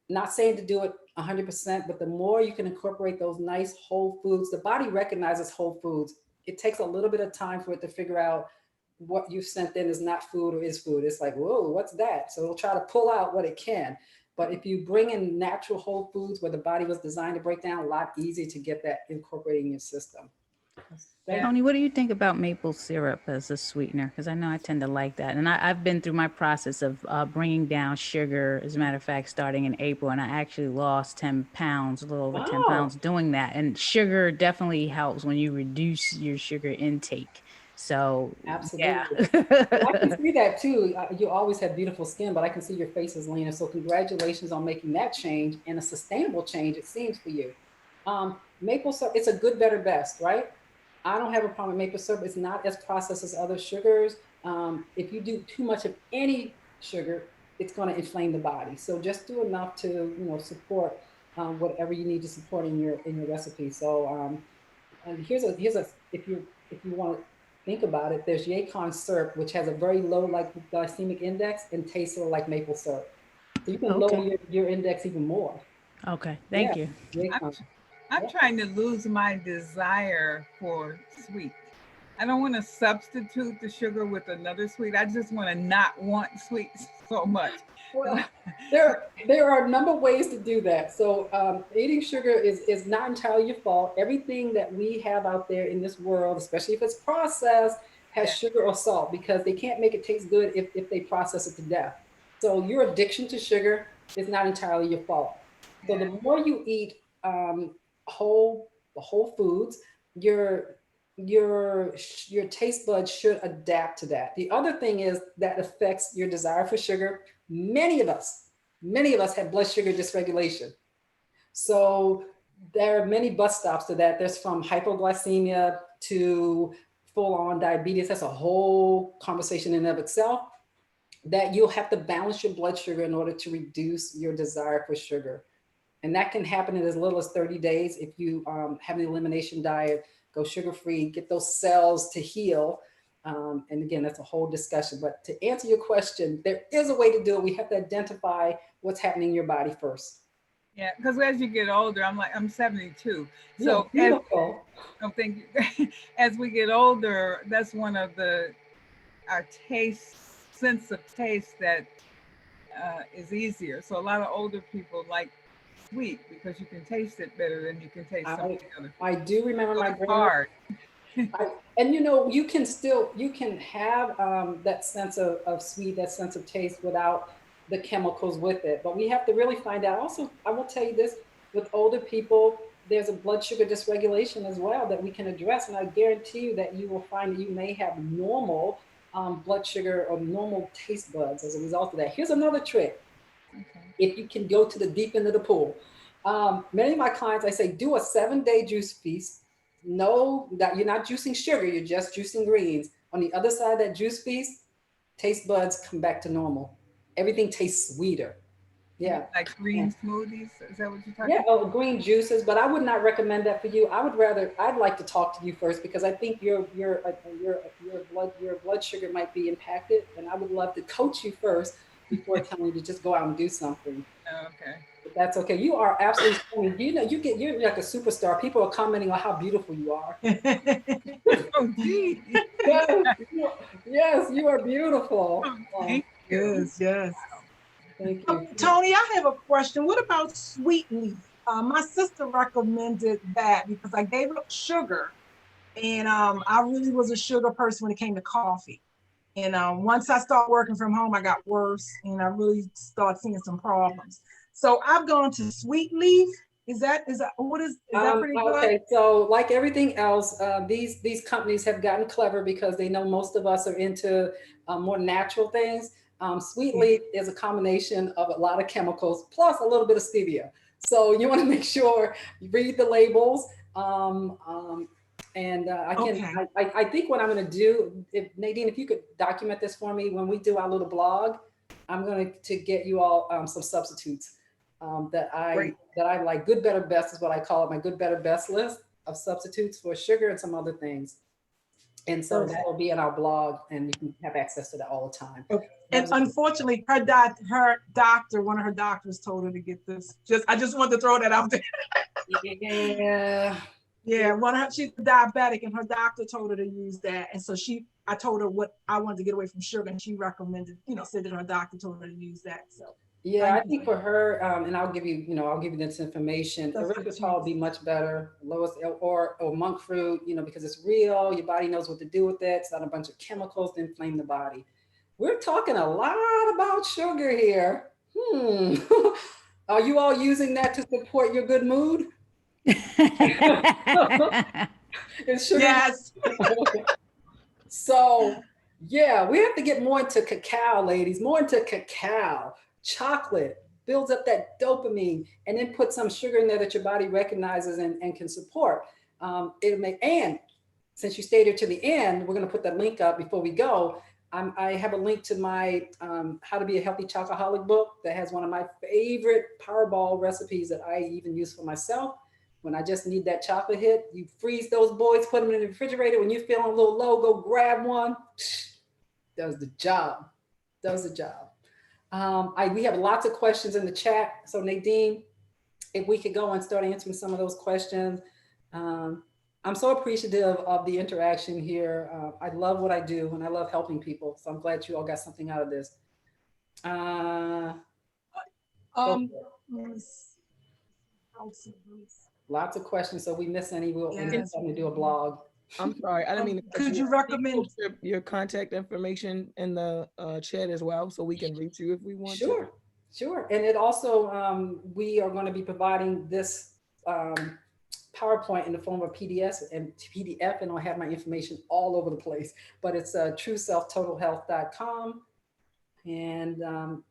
Not saying to do it 100%, but the more you can incorporate those nice whole foods, the body recognizes whole foods. It takes a little bit of time for it to figure out what you've sent in is not food or is food. It's like, whoa, what's that? So it'll try to pull out what it can. But if you bring in natural whole foods where the body was designed to break down, a lot easier to get that incorporating your system. Tony, what do you think about maple syrup as a sweetener? Because I know I tend to like that. And I've been through my process of bringing down sugar, as a matter of fact, starting in April. And I actually lost 10 pounds, a little over 10 Wow. pounds doing that. And sugar definitely helps when you reduce your sugar intake. So, Absolutely. yeah. I can see that too. You always have beautiful skin, but I can see your face is leaner. So congratulations on making that change, and a sustainable change, it seems, for you. Maple syrup, it's a good, better, best, right? I don't have a problem with maple syrup. It's not as processed as other sugars. If you do too much of any sugar, it's going to inflame the body. So just do enough to, support whatever you need to support in your recipe. So and here's a if you want to think about it, there's yacon syrup, which has a very low like glycemic index and tastes sort of like maple syrup. So you can lower your index even more. Okay, thank you. I'm trying to lose my desire for sweet. I don't want to substitute the sugar with another sweet. I just want to not want sweets so much. Well, there are a number of ways to do that. So eating sugar is not entirely your fault. Everything that we have out there in this world, especially if it's processed, has sugar or salt because they can't make it taste good if they process it to death. So your addiction to sugar is not entirely your fault. So the more you eat whole foods, your taste buds should adapt to that. The other thing is that affects your desire for sugar. Many of us have blood sugar dysregulation. So there are many bus stops to that. There's from hypoglycemia to full-on diabetes. That's a whole conversation in and of itself, that you'll have to balance your blood sugar in order to reduce your desire for sugar. And that can happen in as little as 30 days if you have an elimination diet, go sugar-free, get those cells to heal. And again, that's a whole discussion. But to answer your question, there is a way to do it. We have to identify what's happening in your body first. Yeah, because as you get older, I'm 72. So beautiful. Thank you. As we get older, that's one of our taste sense of taste that is easier. So a lot of older people like sweet because you can taste it better than you can taste some of the other. I do remember So my it's grandma. hard. And you know, you can have that sense of sweet, that sense of taste without the chemicals with it. But we have to really find out. Also, I will tell you this, with older people, there's a blood sugar dysregulation as well that we can address. And I guarantee you that you will find that you may have normal blood sugar or normal taste buds as a result of that. Here's another trick. Okay. If you can go to the deep end of the pool. Many of my clients, I say, do a 7-day juice feast. No, that you're not juicing sugar, you're just juicing greens. On the other side of that juice feast, taste buds come back to normal. Everything tastes sweeter. Yeah. Like green smoothies? Is that what you're talking Yeah, about? green juices, but I would not recommend that for you. I'd like to talk to you first because I think your blood sugar might be impacted, and I would love to coach you first before telling you to just go out and do something. Okay. But that's okay. You are absolutely stunning. You know, you're like a superstar. People are commenting on how beautiful you are. Oh, gee. Yes, you are beautiful. Thank you. Yes. Thank you. Tony, I have a question. What about sweet leaf? My sister recommended that because I gave up sugar, and I really was a sugar person when it came to coffee. And once I started working from home, I got worse, and I really started seeing some problems. So I've gone to sweet leaf. Is that pretty good? Okay, so like everything else, these companies have gotten clever because they know most of us are into more natural things. Sweet leaf is a combination of a lot of chemicals plus a little bit of stevia. So you want to make sure you read the labels. I think what I'm going to do, Nadine, if you could document this for me when we do our little blog, I'm going to get you all some substitutes that I like. Good, better, best is what I call it. My good, better, best list of substitutes for sugar and some other things. And so that will be in our blog, and you can have access to that all the time. Okay. And unfortunately, one of her doctors told her to get this. I just wanted to throw that out there. Yeah. She's diabetic, and her doctor told her to use that. And so I told her what I wanted to get away from sugar, and she recommended, said that her doctor told her to use that. So yeah, I think for her, and I'll give you this information. Erythritol will be much better, or monk fruit, because it's real. Your body knows what to do with it. It's not a bunch of chemicals to inflame the body. We're talking a lot about sugar here. Are you all using that to support your good mood? Yes. So yeah, we have to get more into cacao, ladies, more into cacao. Chocolate builds up that dopamine, and then put some sugar in there that your body recognizes and can support. And since you stayed here to the end, we're going to put that link up before we go. I have a link to my How to Be a Healthy Chocoholic book that has one of my favorite Powerball recipes that I even use for myself. When I just need that chocolate hit, you freeze those boys, put them in the refrigerator. When you're feeling a little low, go grab one. Does the job. We have lots of questions in the chat. So Nadine, if we could go and start answering some of those questions. I'm so appreciative of the interaction here. I love what I do, and I love helping people. So I'm glad you all got something out of this. Lots of questions. So we miss any, we'll do a blog. I'm sorry, I didn't mean to. Could you recommend your contact information in the chat as well, so we can reach you if we want to? Sure. And it also, we are going to be providing this PowerPoint in the form of PDF, and I'll have my information all over the place. But it's TRUESELFTotalHealth.com, and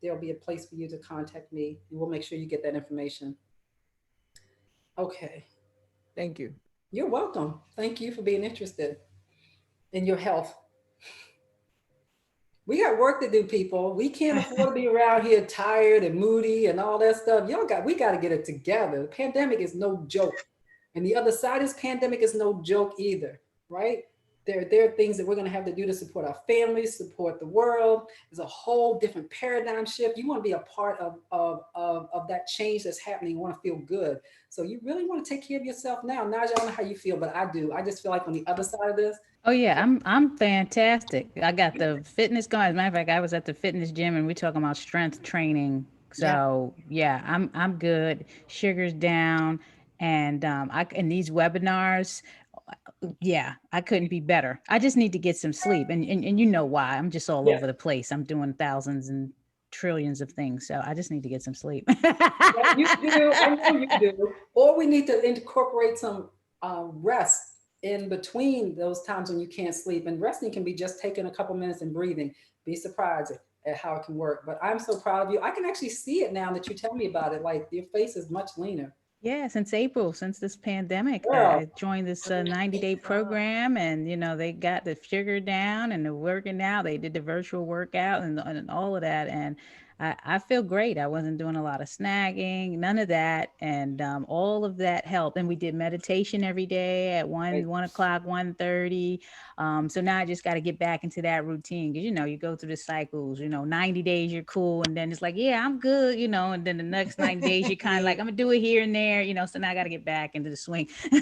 there'll be a place for you to contact me, and we'll make sure you get that information. Okay. Thank you. You're welcome. Thank you for being interested in your health. We got work to do, people. We can't afford to be around here tired and moody and all that stuff. We got to get it together. The pandemic is no joke. And the other side of this pandemic is no joke either, right? there are things that we're going to have to do to support our families, support the world. There's a whole different paradigm shift. You want to be a part of that change that's happening. You want to feel good. So you really want to take care of yourself now. Naja, I don't know how you feel, but I do. I just feel like on the other side of this. Oh yeah, I'm fantastic. I got the fitness going. As a matter of fact, I was at the fitness gym and we're talking about strength training. So yeah, I'm good. Sugar's down, and and these webinars, yeah, I couldn't be better. I just need to get some sleep, and you know why? I'm just all over the place. I'm doing thousands and trillions of things, so I just need to get some sleep. Yeah, you do. I know you do. Or we need to incorporate some rest in between those times when you can't sleep. And resting can be just taking a couple minutes and breathing. Be surprised at how it can work. But I'm so proud of you. I can actually see it now that you tell me about it. Like your face is much leaner. Yeah, since April, since this pandemic, Girl. I joined this 90-day program, and they got the sugar down and the working out. They did the virtual workout and all of that, and I feel great. I wasn't doing a lot of snagging, none of that, and all of that helped. And we did meditation every day at 1 o'clock, 1:30. So now I just got to get back into that routine because you go through the cycles. 90 days you're cool, and then it's like, yeah, I'm good. And then the next 90 days you're kind of like, I'm gonna do it here and there. So now I got to get back into the swing. You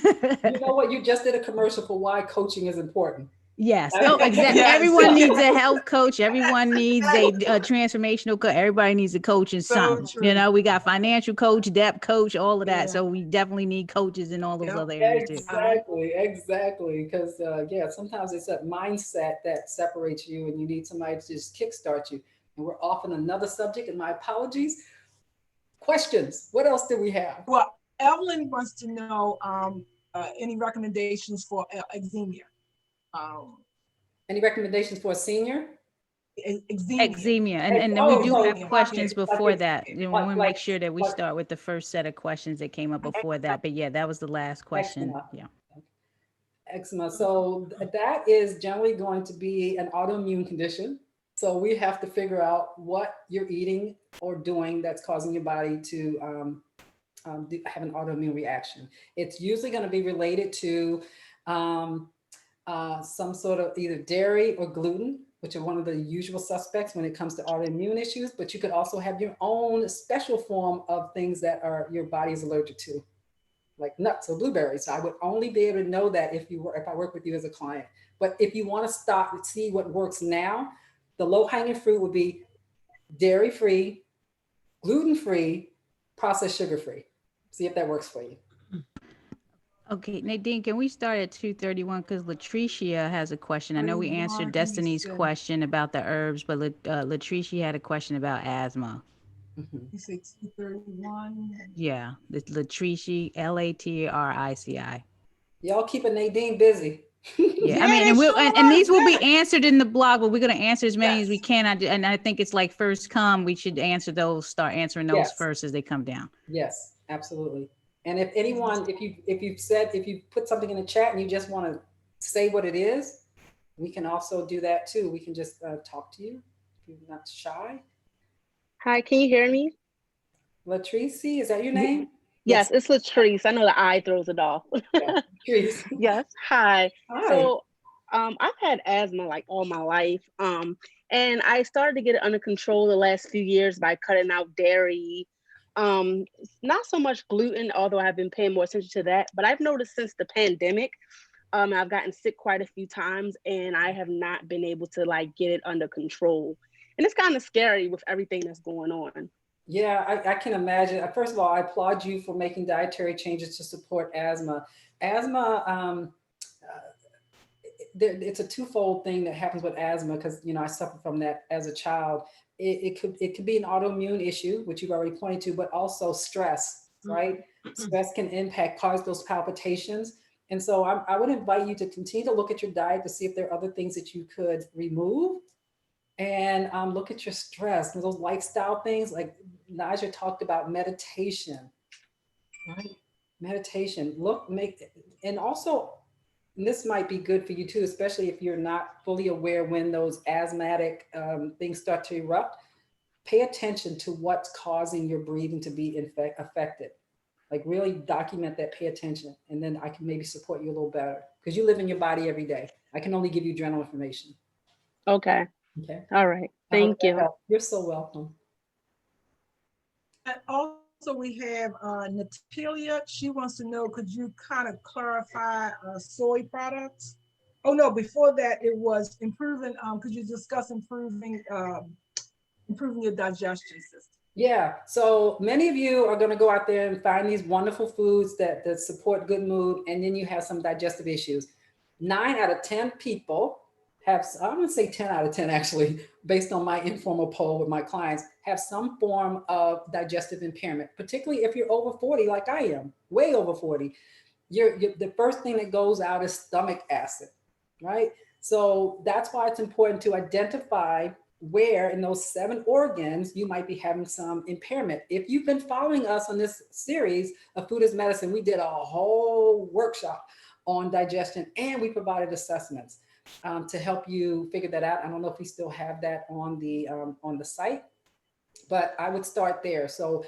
know what? You just did a commercial for why coaching is important. Yes. Oh, exactly. Yes. Everyone needs a health coach. Everyone needs a transformational coach. Everybody needs a coach in something. true. We got financial coach, debt coach, all of that. So we definitely need coaches in all those other areas too. Exactly. Because sometimes it's that mindset that separates you, and you need somebody to just kickstart you. And we're off on another subject, and my apologies. Questions. What else do we have? Well, Evelyn wants to know any recommendations for eczema. Any recommendations for a senior? Eczema. And then we do have questions okay. before that. We want to like- make sure that we start with the first set of questions that came up before that. But yeah, that was the last question. Eczema. Yeah. Eczema. So that is generally going to be an autoimmune condition. So we have to figure out what you're eating or doing that's causing your body to have an autoimmune reaction. It's usually going to be related to some sort of either dairy or gluten, which are one of the usual suspects when it comes to autoimmune issues. But you could also have your own special form of things that your body is allergic to, like nuts or blueberries. I would only be able to know that if I work with you as a client. But if you want to stop and see what works now, the low-hanging fruit would be dairy-free, gluten-free, processed sugar-free. See if that works for you. Okay, Nadine, can we start at 2:31? Because Latricia has a question. I know we answered Destiny's question about the herbs, but Latricia had a question about asthma. You say 2:31? Yeah, Latricia, Latrici. Y'all keeping Nadine busy. Yeah, I mean, and these will be answered in the blog, but we're going to answer as many as we can. And I think it's like first come, we should start answering those first as they come down. Yes, absolutely. And if anyone, if you put something in the chat and you just want to say what it is, we can also do that too. We can just talk to you if you're not shy. Hi, can you hear me? Latrice, is that your name? Yes, it's Latrice. I know the I throws it off. Yeah, Latrice. Yes. Hi. Hi. So I've had asthma like all my life. And I started to get it under control the last few years by cutting out dairy. Not so much gluten, although I've been paying more attention to that. But I've noticed since the pandemic, I've gotten sick quite a few times, and I have not been able to like get it under control. And it's kind of scary with everything that's going on. Yeah, I can imagine. First of all, I applaud you for making dietary changes to support asthma. Asthma, it's a twofold thing that happens with asthma because I suffered from that as a child. It could be an autoimmune issue, which you've already pointed to, but also stress, right? Stress can cause those palpitations. And so I would invite you to continue to look at your diet to see if there are other things that you could remove. And look at your stress and those lifestyle things, like Naja talked about meditation, right? Meditation, and also, and this might be good for you too, especially if you're not fully aware when those asthmatic things start to erupt. Pay attention to what's causing your breathing to be affected. Like really document that, pay attention, and then I can maybe support you a little better because you live in your body every day. I can only give you general information. Okay. Okay. All right. I hope Thank that you. helped. You're so welcome. And also we have Natalia. She wants to know, could you kind of clarify soy products? Oh no, before that it was improving, could you discuss improving your digestion system? Yeah, so many of you are going to go out there and find these wonderful foods that support good mood, and then you have some digestive issues. 9 out of 10 people have, I'm going to say 10 out of 10 actually, based on my informal poll with my clients, have some form of digestive impairment, particularly if you're over 40 like I am, way over 40. The first thing that goes out is stomach acid, right? So that's why it's important to identify where in those 7 organs you might be having some impairment. If you've been following us on this series of Food is Medicine, we did a whole workshop on digestion, and we provided assessments to help you figure that out. I don't know if we still have that on the site, but I would start there. So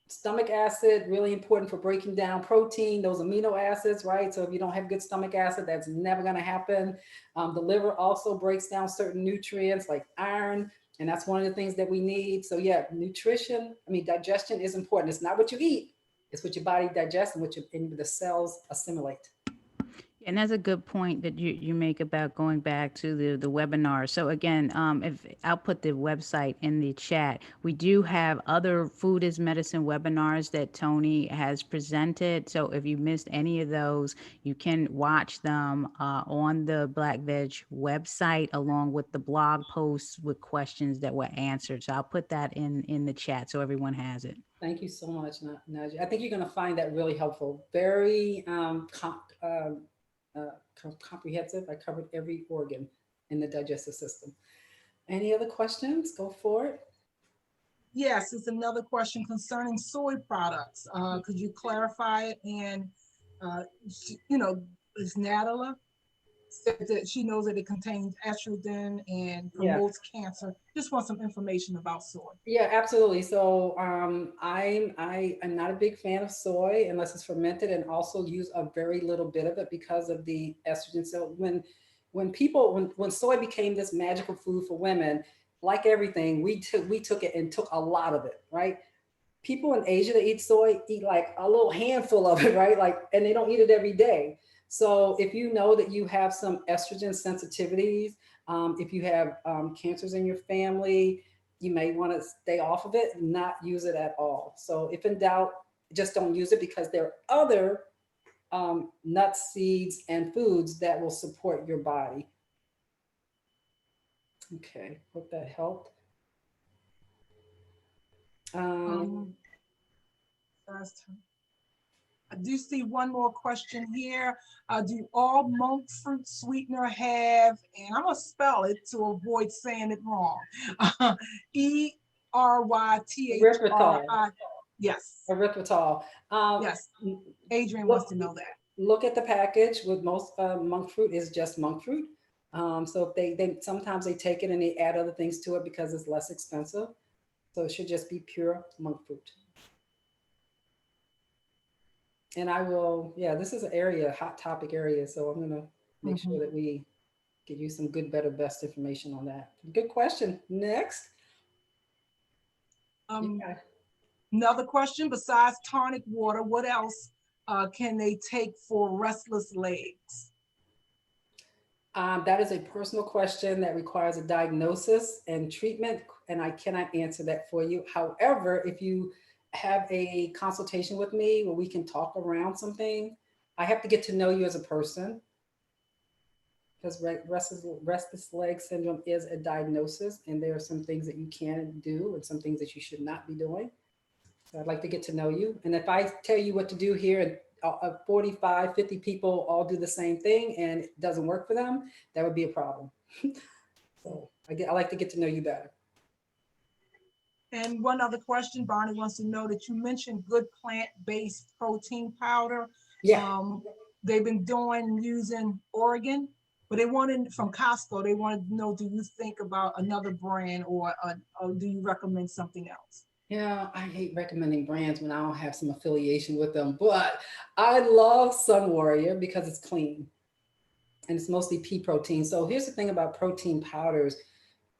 stomach acid, really important for breaking down protein, those amino acids, right? So if you don't have good stomach acid, that's never going to happen. The liver also breaks down certain nutrients like iron, and that's one of the things that we need. So yeah, digestion is important. It's not what you eat, it's what your body digests and the cells assimilate. And that's a good point that you make about going back to the webinar. So again, if I'll put the website in the chat, we do have other Food is Medicine webinars that Tony has presented. So if you missed any of those, you can watch them on the Black Veg website, along with the blog posts with questions that were answered. So I'll put that in the chat so everyone has it. Thank you so much, Naji. I think you're going to find that really helpful. Very comprehensive. I covered every organ in the digestive system. Any other questions? Go for it. Yes, it's another question concerning soy products. Could you clarify it? And is Natalia said that she knows that it contains estrogen and promotes cancer. Just want some information about soy. Yeah, absolutely. So I'm not a big fan of soy unless it's fermented, and also use a very little bit of it because of the estrogen. So when soy became this magical food for women, like everything, we took it and took a lot of it, right? People in Asia that eat soy eat like a little handful of it, right? And they don't eat it every day. So if you know that you have some estrogen sensitivities, if you have cancers in your family, you may want to stay off of it and not use it at all. So if in doubt, just don't use it, because there are other nuts, seeds, and foods that will support your body. Okay, hope that helped. I do see one more question here. Do all monk fruit sweetener have, and I'm gonna spell it to avoid saying it wrong, erythritol. Yes. Erythritol. Yes. Adrian wants to know that. Look at the package. With most monk fruit is just monk fruit. So if they sometimes they take it and they add other things to it because it's less expensive. So it should just be pure monk fruit. And I will, this is an area, hot topic area. So I'm going to make sure that we give you some good, better, best information on that. Good question. Next. Another question, besides tonic water, what else can they take for restless legs? That is a personal question that requires a diagnosis and treatment, and I cannot answer that for you. However, if you have a consultation with me where we can talk around something, I have to get to know you as a person, because restless leg syndrome is a diagnosis, and there are some things that you can do and some things that you should not be doing. So I'd like to get to know you. And if I tell you what to do here, and 45, 50 people all do the same thing and it doesn't work for them, that would be a problem. So I like to get to know you better. And one other question, Bonnie wants to know that you mentioned good plant-based protein powder. Yeah. They've been using Oregon, but they wanted from Costco. They wanted to know, do you think about another brand, or do you recommend something else? Yeah, I hate recommending brands when I don't have some affiliation with them, but I love Sun Warrior because it's clean. and it's mostly pea protein. So here's the thing about protein powders.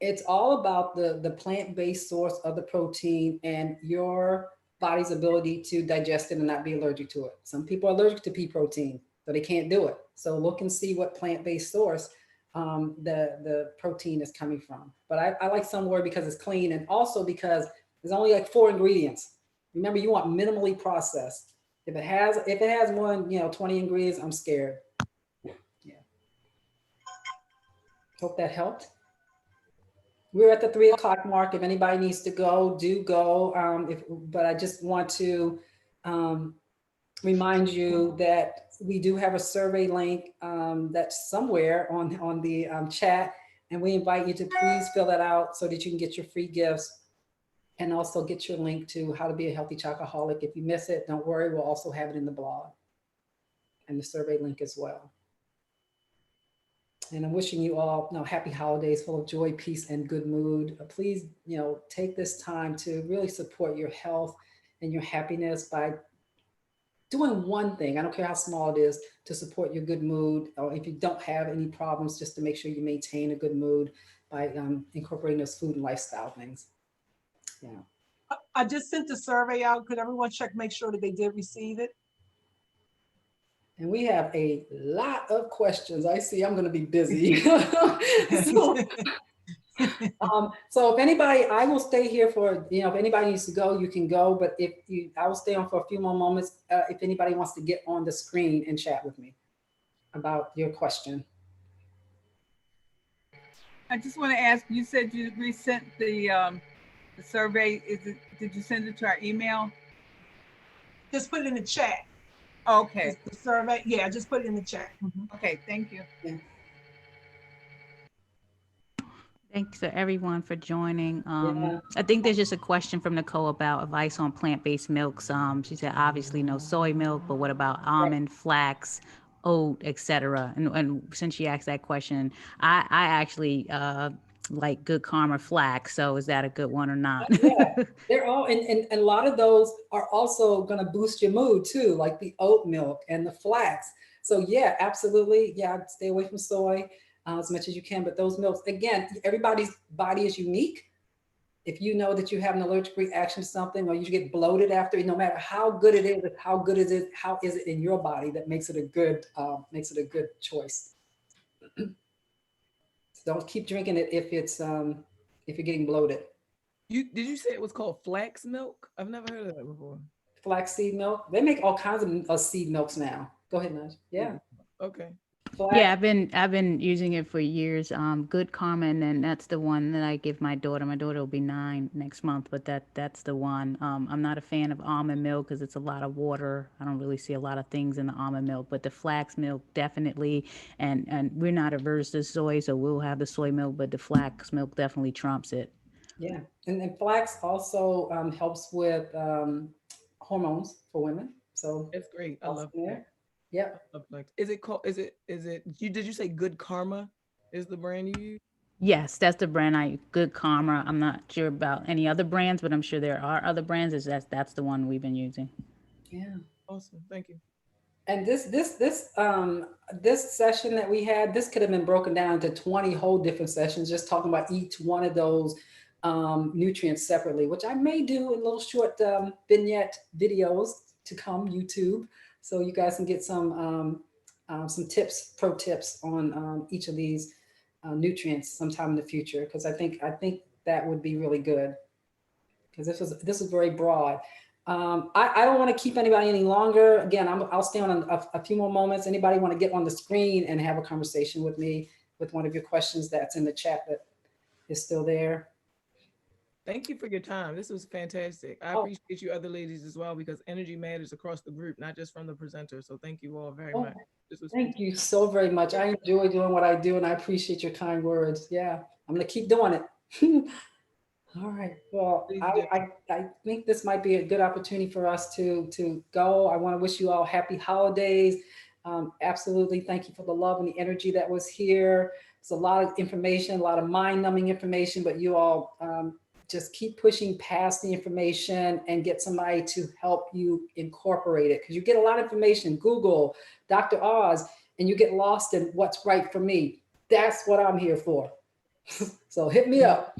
It's all about the plant-based source of the protein and your body's ability to digest it and not be allergic to it. Some people are allergic to pea protein, so they can't do it. So look and see what plant-based source the protein is coming from. But I like somewhere because it's clean, and also because there's only like 4 ingredients. Remember, you want minimally processed. If it has more than 20 ingredients, I'm scared. Yeah. Hope that helped. We're at the 3 o'clock mark. If anybody needs to go, do go. But I just want to remind you that we do have a survey link that's somewhere on the chat, and we invite you to please fill that out so that you can get your free gifts and also get your link to how to be a healthy chocoholic. If you miss it, don't worry, we'll also have it in the blog and the survey link as well. And I'm wishing you all happy holidays, full of joy, peace, and good mood. Please, take this time to really support your health and your happiness by doing one thing. I don't care how small it is, to support your good mood. Or if you don't have any problems, just to make sure you maintain a good mood by incorporating those food and lifestyle things. Yeah. I just sent the survey out. Could everyone check, make sure that they did receive it? And we have a lot of questions. I see I'm going to be busy. So if anybody, I will stay here for, if anybody needs to go, you can go. But I will stay on for a few more moments if anybody wants to get on the screen and chat with me about your question. I just want to ask, you said you resent the survey. Did you send it to our email? Just put it in the chat. Okay. The survey, yeah, just put it in the chat. Okay, thank you. Yeah. Thanks to everyone for joining. I think there's just a question from Nicole about advice on plant-based milks. She said, obviously no soy milk, but what about almond, flax, oat, etc.? And since she asked that question, I actually like Good Karma flax. So is that a good one or not? Yeah, they're all, and a lot of those are also going to boost your mood too, like the oat milk and the flax. So yeah, absolutely. Yeah, stay away from soy as much as you can. But those milks, again, everybody's body is unique. If you know that you have an allergic reaction to something, or you get bloated after, no matter how good it is, how is it in your body that makes it a good choice. So don't keep drinking it if you're getting bloated. Did you say it was called flax milk? I've never heard of that before. Flaxseed milk. They make all kinds of seed milks now. Go ahead, Naj. Yeah. Okay. Flax. Yeah, I've been using it for years. Good Karma, and then that's the one that I give my daughter. My daughter will be 9 next month, but that's the one. I'm not a fan of almond milk because it's a lot of water. I don't really see a lot of things in the almond milk, but the flax milk definitely. And we're not averse to soy, so we'll have the soy milk, but the flax milk definitely trumps it. Yeah, and flax also helps with hormones for women. So that's great. I love that. Yeah. Is it called? Is it? Did you say Good Karma? Is the brand you use? Yes, that's the brand. Good Karma. I'm not sure about any other brands, but I'm sure there are other brands. That's the one we've been using. Yeah. Awesome. Thank you. And this session that we had, this could have been broken down into 20 whole different sessions, just talking about each one of those nutrients separately, which I may do in little short vignette videos to come, YouTube, so you guys can get some tips, pro tips on each of these nutrients sometime in the future, because I think that would be really good, because this was very broad. I don't want to keep anybody any longer. Again, I'll stay on a few more moments. Anybody want to get on the screen and have a conversation with me with one of your questions that's in the chat that is still there? Thank you for your time. This was fantastic. I appreciate you other ladies as well, because energy matters across the group, not just from the presenter. So thank you all very much. Thank you so very much. I enjoy doing what I do, and I appreciate your kind words. Yeah, I'm going to keep doing it. All right. Well, I think this might be a good opportunity for us to go. I want to wish you all happy holidays. Absolutely. Thank you for the love and the energy that was here. It's a lot of information, a lot of mind-numbing information, but you all just keep pushing past the information and get somebody to help you incorporate it, because you get a lot of information. Google, Dr. Oz, and you get lost in what's right for me, that's what I'm here for. So hit me up.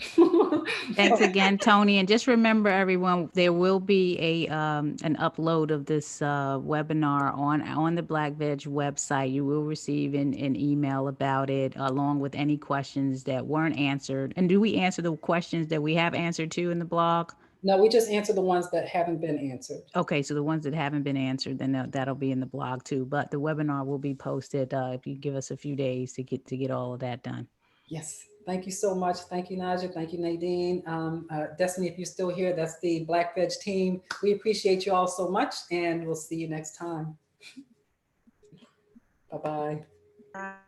Thanks again, Tony. And just remember, everyone, there will be a an upload of this webinar on the Black Veg website. You will receive an email about it, along with any questions that weren't answered. And do we answer the questions that we have answered too in the blog? No, we just answer the ones that haven't been answered. Okay, so the ones that haven't been answered, then that'll be in the blog too. But the webinar will be posted if you give us a few days to get all of that done. Yes. Thank you so much. Thank you, Naja. Thank you, Nadine. Destiny, if you're still here, that's the Black Veg team. We appreciate you all so much, and we'll see you next time. Bye-bye.